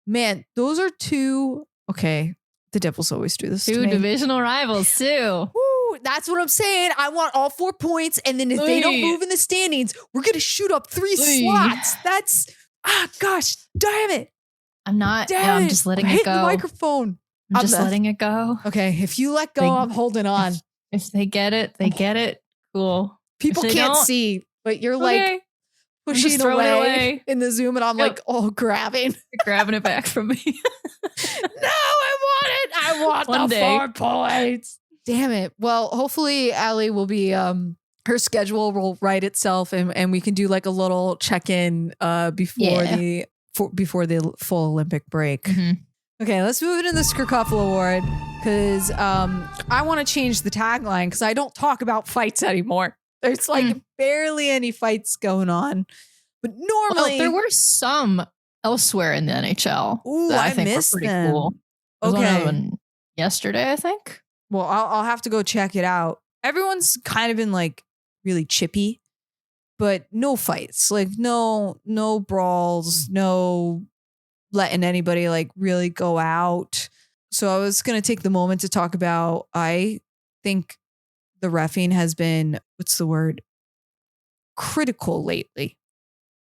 Man, those are 2. Okay, the Devils always do this. 2 divisional rivals too. Woo, that's what I'm saying. I want all 4 points, and then if they don't move in the standings, we're gonna shoot up 3 slots. That's gosh, damn it. I'm not. I'm just letting it go. The microphone. I'm just letting it go. Okay, if you let go, I'm holding on. If they get it, they get it. Cool. People can't see, but you're like pushing it away in the Zoom, and I'm like, grabbing. You're grabbing it back from me. No, I want it. I want the 4 points. Damn it. Well, hopefully Allie will be her schedule will write itself, and we can do like a little check-in before the full Olympic break. Okay, let's move into the Skrkoffel Award, because I want to change the tagline, because I don't talk about fights anymore. There's like barely any fights going on. But normally there were some elsewhere in the NHL. Ooh, that I think missed were pretty them. cool. Okay. One yesterday, I think. Well, I'll have to go check it out. Everyone's kind of been like really chippy, but no fights, like no brawls, no letting anybody like really go out. So I was going to take the moment to talk about, I think the reffing has been, what's the word? Critical lately.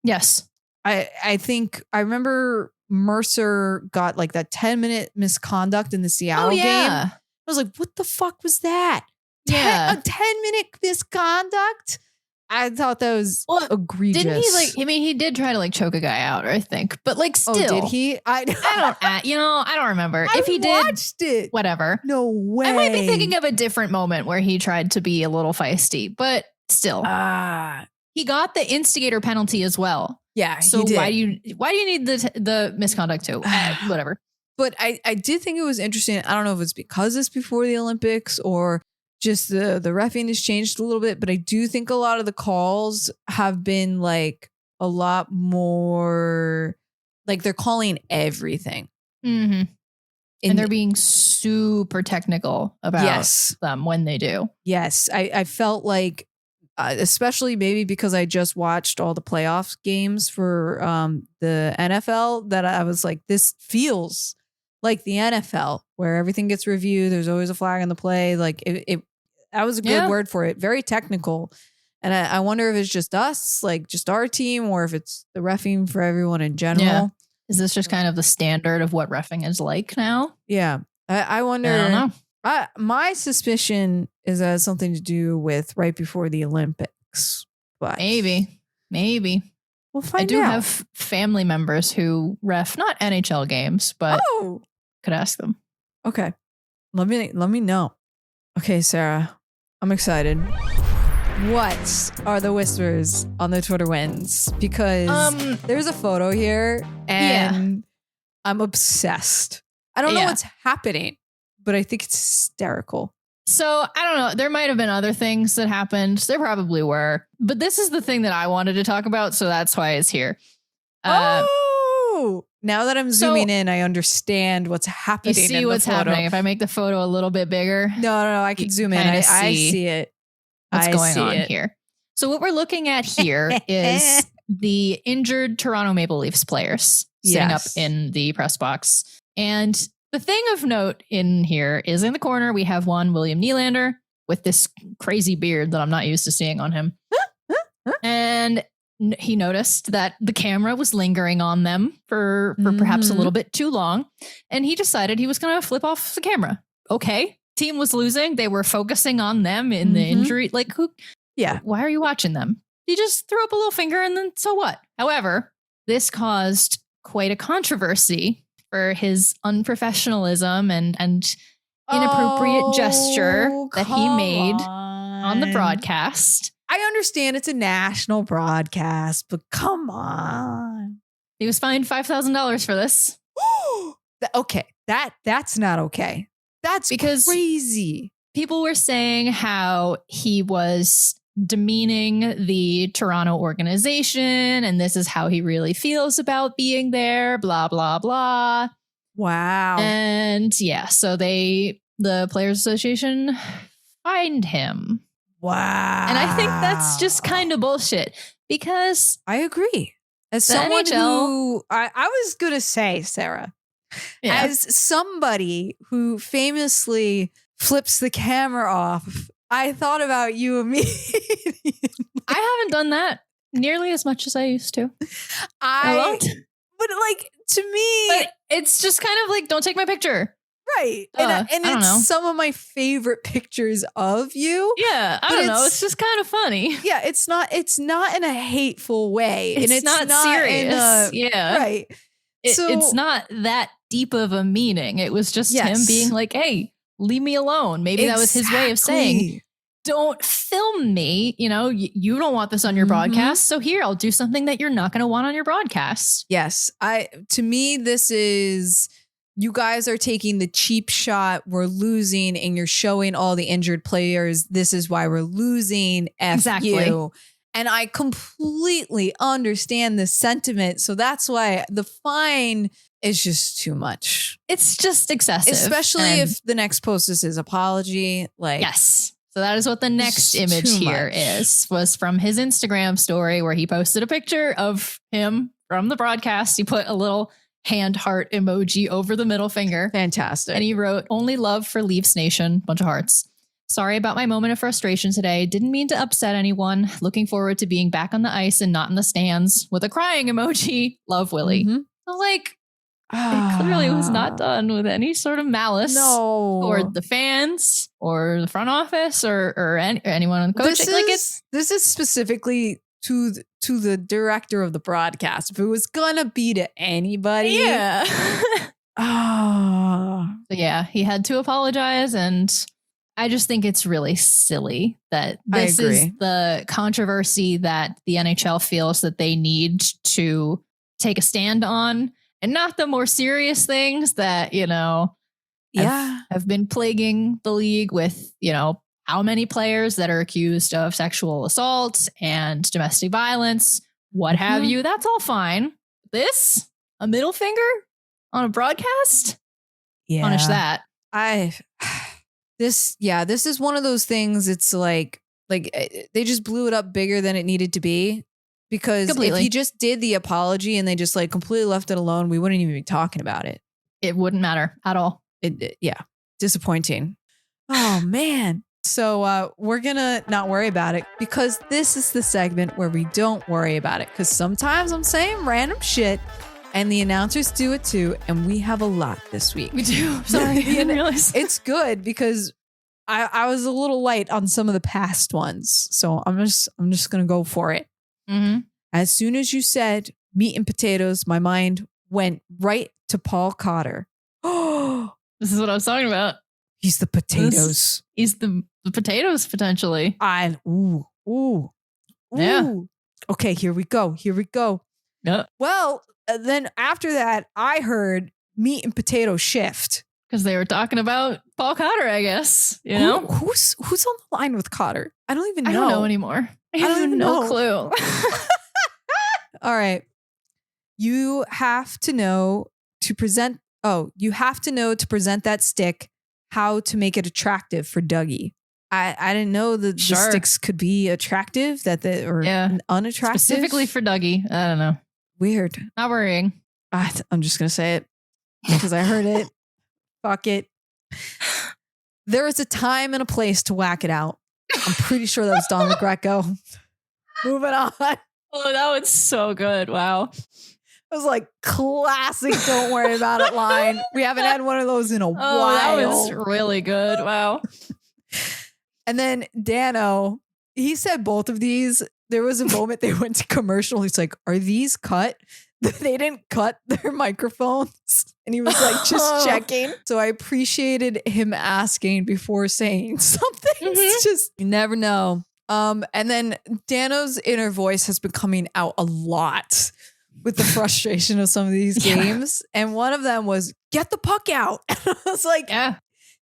Yes. I think I remember Mercer got like that 10-minute misconduct in the Seattle game. I was like, what the fuck was that? Yeah. A 10-minute misconduct. I thought that was egregious. Didn't he like? I mean, he did try to like choke a guy out, I think, but like still, did he? I don't remember I if he watched did. It. Whatever. No way. I might be thinking of a different moment where he tried to be a little feisty, but still, he got the instigator penalty as well. Yeah. So he did. why do you need the misconduct too? Whatever. But I did think it was interesting. I don't know if it's because it's before the Olympics or just the reffing has changed a little bit, but I do think a lot of the calls have been like a lot more like they're calling everything. Mm-hmm. And they're being super technical about them when they do. Yes. I felt like, especially maybe because I just watched all the playoff games for the NFL, that I was like, this feels like the NFL where everything gets reviewed. There's always a flag on the play. Like that was a good word for it. Very technical. And I wonder if it's just us, like just our team, or if it's the reffing for everyone in general. Yeah. Is this just kind of the standard of what reffing is like now? Yeah. I wonder. I don't know. My suspicion is that it has something to do with right before the Olympics. But maybe. We'll find out. I do have family members who ref not NHL games, but could ask them. Okay. Let me know. Okay, Sarah. I'm excited. What are the whispers on the Twitter wins? Because there's a photo here and I'm obsessed. I don't know what's happening, but I think it's hysterical. So I don't know. There might have been other things that happened. There probably were. But this is the thing that I wanted to talk about. So that's why it's here. Now that I'm zooming in, I understand what's happening. You see what's happening. If I make the photo a little bit bigger. No, I can zoom in. I see it. What's going on here? So what we're looking at here is the injured Toronto Maple Leafs players sitting up in the press box. And the thing of note in here is in the corner, we have one William Nylander with this crazy beard that I'm not used to seeing on him. And he noticed that the camera was lingering on them for perhaps a little bit too long. And he decided he was going to flip off the camera. Okay. Team was losing. They were focusing on them in the injury. Like, who? Yeah. Why are you watching them? He just threw up a little finger and then so what? However, this caused quite a controversy for his unprofessionalism and inappropriate gesture that he made on the broadcast. I understand it's a national broadcast, but come on. He was fined $5,000 for this. Okay. That's not okay. That's because crazy. People were saying how he was demeaning the Toronto organization and this is how he really feels about being there, blah, blah, blah. Wow. And so the Players Association fined him. Wow. And I think that's just kind of bullshit because I agree. As someone who I was going to say, Sarah, as somebody who famously flips the camera off, I thought about you immediately. I haven't done that nearly as much as I used to. I won't. But like to me, but it's just kind of like, don't take my picture. Right. And it's some of my favorite pictures of you. Yeah. I don't know. It's just kind of funny. Yeah. It's not in a hateful way. It's not serious. Right. It's not that deep of a meaning. It was just him being like, hey, leave me alone. Maybe that was his way of saying, don't film me. You know, you don't want this on your broadcast. So here, I'll do something that you're not going to want on your broadcast. Yes. To me, this is, you guys are taking the cheap shot. We're losing and you're showing all the injured players. This is why we're losing. You. And I completely understand the sentiment. So that's why the fine is just too much. It's just excessive. Especially if the next post is his apology. Like, yes. So that is what the next image here was from his Instagram story where he posted a picture of him from the broadcast. He put a little hand heart emoji over the middle finger. Fantastic. And he wrote, only love for Leafs Nation, bunch of hearts. Sorry about my moment of frustration today. Didn't mean to upset anyone. Looking forward to being back on the ice and not in the stands with a crying emoji. Love, Willie. So like, it clearly was not done with any sort of malice toward the fans or the front office or anyone on coaching. This is specifically to the director of the broadcast. If it was gonna be to anybody, yeah. So yeah, he had to apologize, and I just think it's really silly that this is the controversy that the NHL feels that they need to take a stand on, and not the more serious things that, have been plaguing the league with, how many players that are accused of sexual assault and domestic violence, what have you. That's all fine. This, a middle finger on a broadcast? Yeah. Punish that. This is one of those things. It's like they just blew it up bigger than it needed to be, because if he just did the apology and they just like completely left it alone, we wouldn't even be talking about it. It wouldn't matter at all. Disappointing. Oh man. So we're gonna not worry about it, because this is the segment where we don't worry about it, because sometimes I'm saying random shit and the announcers do it too, and we have a lot this week. We do. Sorry, I didn't realize. It's good, because I was a little light on some of the past ones, so I'm just gonna go for it. Mm-hmm. As soon as you said meat and potatoes, my mind went right to Paul Cotter. Oh, this is what I was talking about. He's the potatoes. He's the potatoes, potentially. Ooh. Yeah. Okay, here we go. Yeah. Well, then after that, I heard meat and potato shift. Because they were talking about Paul Cotter, I guess. Who's on the line with Cotter? I don't even know. I don't know anymore. I have even no know. clue. All right. You have to know to present that stick, how to make it attractive for Dougie. I didn't know that the sticks could be attractive, unattractive. Specifically for Dougie. I don't know. Weird. Not worrying. I'm just going to say it because I heard it. Fuck it. There is a time and a place to whack it out. I'm pretty sure that was Don LaGreco. Moving on. Oh, that was so good. Wow. It was like classic don't worry about it line. We haven't had one of those in a while. That was really good. Wow. And then Dano, he said both of these. There was a moment they went to commercial. He's like, are these cut? They didn't cut their microphones. And he was like, just checking. So I appreciated him asking before saying something. It's just, you never know. And then Dano's inner voice has been coming out a lot with the frustration of some of these games. And one of them was, get the puck out. And I was like,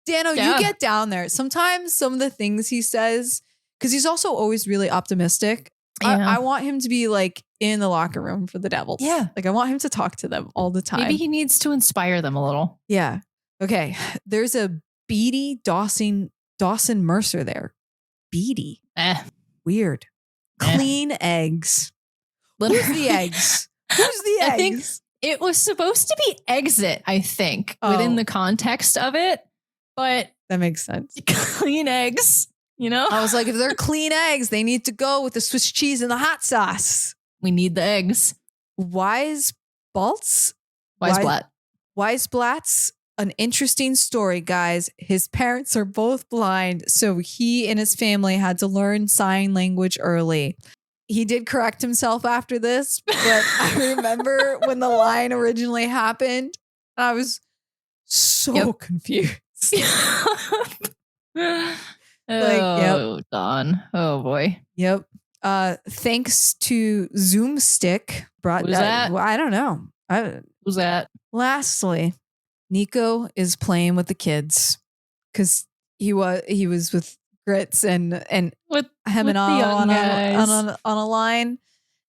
Dano, you get down there. Sometimes some of the things he says, because he's also always really optimistic. I want him to be like in the locker room for the Devils. Yeah. Like I want him to talk to them all the time. Maybe he needs to inspire them a little. Yeah. Okay. There's a Beatty Dawson Mercer there. Beatty. Weird. Clean eggs. Who's the eggs? Who's the eggs? I think it was supposed to be exit, I think, within the context of it. But that makes sense. Clean eggs, I was like, if they're clean eggs, they need to go with the Swiss cheese and the hot sauce. We need the eggs. Weisblatz? Weisblatz. An interesting story, guys. His parents are both blind, so he and his family had to learn sign language early. He did correct himself after this, but I remember when the line originally happened, I was so confused. Don. Oh boy. Yep. Thanks to Zoomstick. Who's that? I don't know. Who's that? Lastly, Nico is playing with the kids because he was with Grits and with hemming on a line,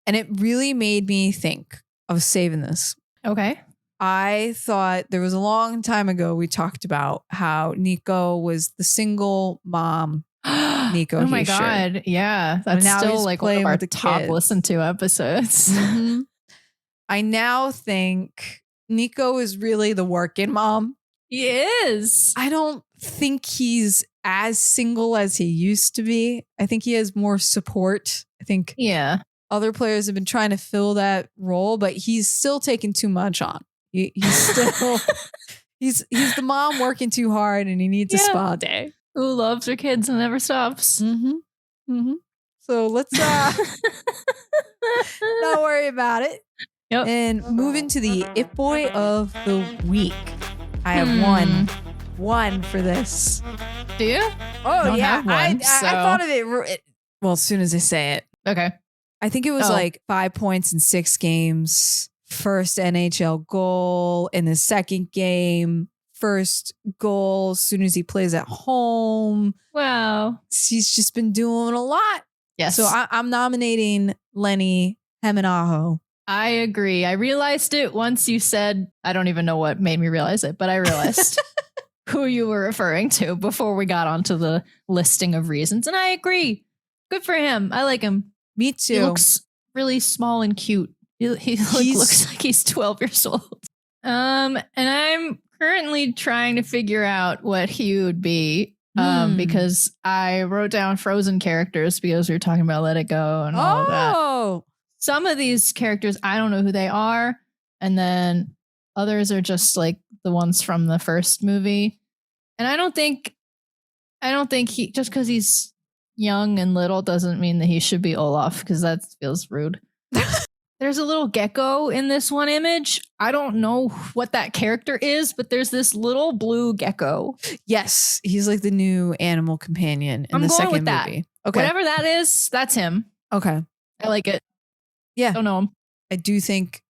and it really made me think of saving this. Okay. I thought there was a long time ago we talked about how Nico was the single mom. Nico. Oh my God. Yeah. That's still like one of our top listened to episodes. Mm-hmm. I now think Nico is really the working mom. He is. I don't think he's as single as he used to be. I think he has more support. I think other players have been trying to fill that role, but he's still taking too much on. He's still he's the mom working too hard, and he needs a spa day. Who loves her kids and never stops. So let's not worry about it. Yep. And move into the It Boy of the Week. I have one for this. Do you? Oh yeah, I so. thought of it. Well, as soon as I say it, Okay. I think it was like 5 points in 6 games. First NHL goal in the second game. First goal as soon as he plays at home. Wow. He's just been doing a lot. Yes. So I'm nominating Lenny Hemenaho. I agree. I realized it once you said, I don't even know what made me realize it, but I realized who you were referring to before we got onto the listing of reasons. And I agree. Good for him. I like him. Me too. He looks really small and cute. He looks like he's 12 years old. And I'm currently trying to figure out what he would be. Because I wrote down Frozen characters because we were talking about Let It Go and all of that. Some of these characters, I don't know who they are. And then others are just like the ones from the first movie. And I don't think he, just because he's young and little doesn't mean that he should be Olaf, because that feels rude. There's a little gecko in this one image. I don't know what that character is, but there's this little blue gecko. Yes, he's like the new animal companion in the second movie. Okay. Whatever that is, that's him. Okay. I like it. Yeah. Don't know him. I do think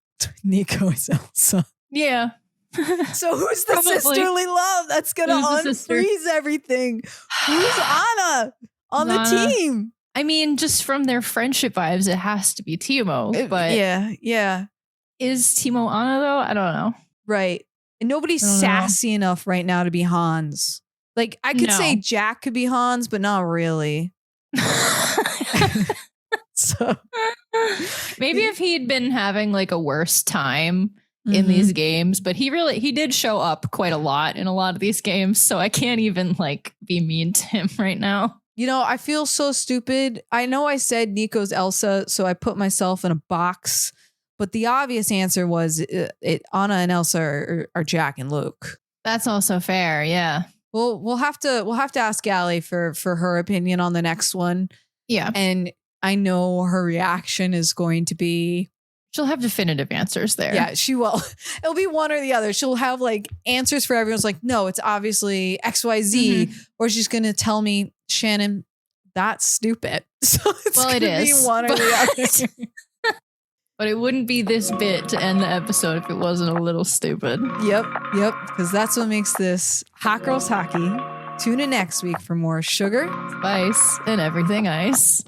Nico is Elsa. Yeah. So who's the sisterly love that's going to unfreeze everything? Who's Anna on the team? I mean, just from their friendship vibes, it has to be Timo. But yeah. Is Timo Anna though? I don't know. Right. And nobody's sassy enough right now to be Hans. Like I could say Jack could be Hans, but not really. So maybe if he'd been having like a worse time in these games, but he did show up quite a lot in a lot of these games, so I can't even like be mean to him right now. You know, I feel so stupid. I know I said Nico's Elsa, so I put myself in a box, but the obvious answer was Anna and Elsa are Jack and Luke. That's also fair, yeah. Well, we'll have to ask Allie for her opinion on the next one. Yeah. And I know her reaction is going to be... She'll have definitive answers there. Yeah, she will. It'll be one or the other. She'll have like answers for everyone's like, no, it's obviously XYZ. Or she's going to tell me, Shannon, that's stupid. So it's going to be one or the other. But it wouldn't be this bit to end the episode if it wasn't a little stupid. Yep. Because that's what makes this Hot Girls Hockey. Tune in next week for more sugar, spice, and everything ice.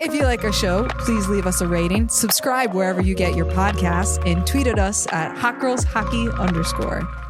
If you like our show, please leave us a rating, subscribe wherever you get your podcasts, and tweet at us at hotgirlshockey_.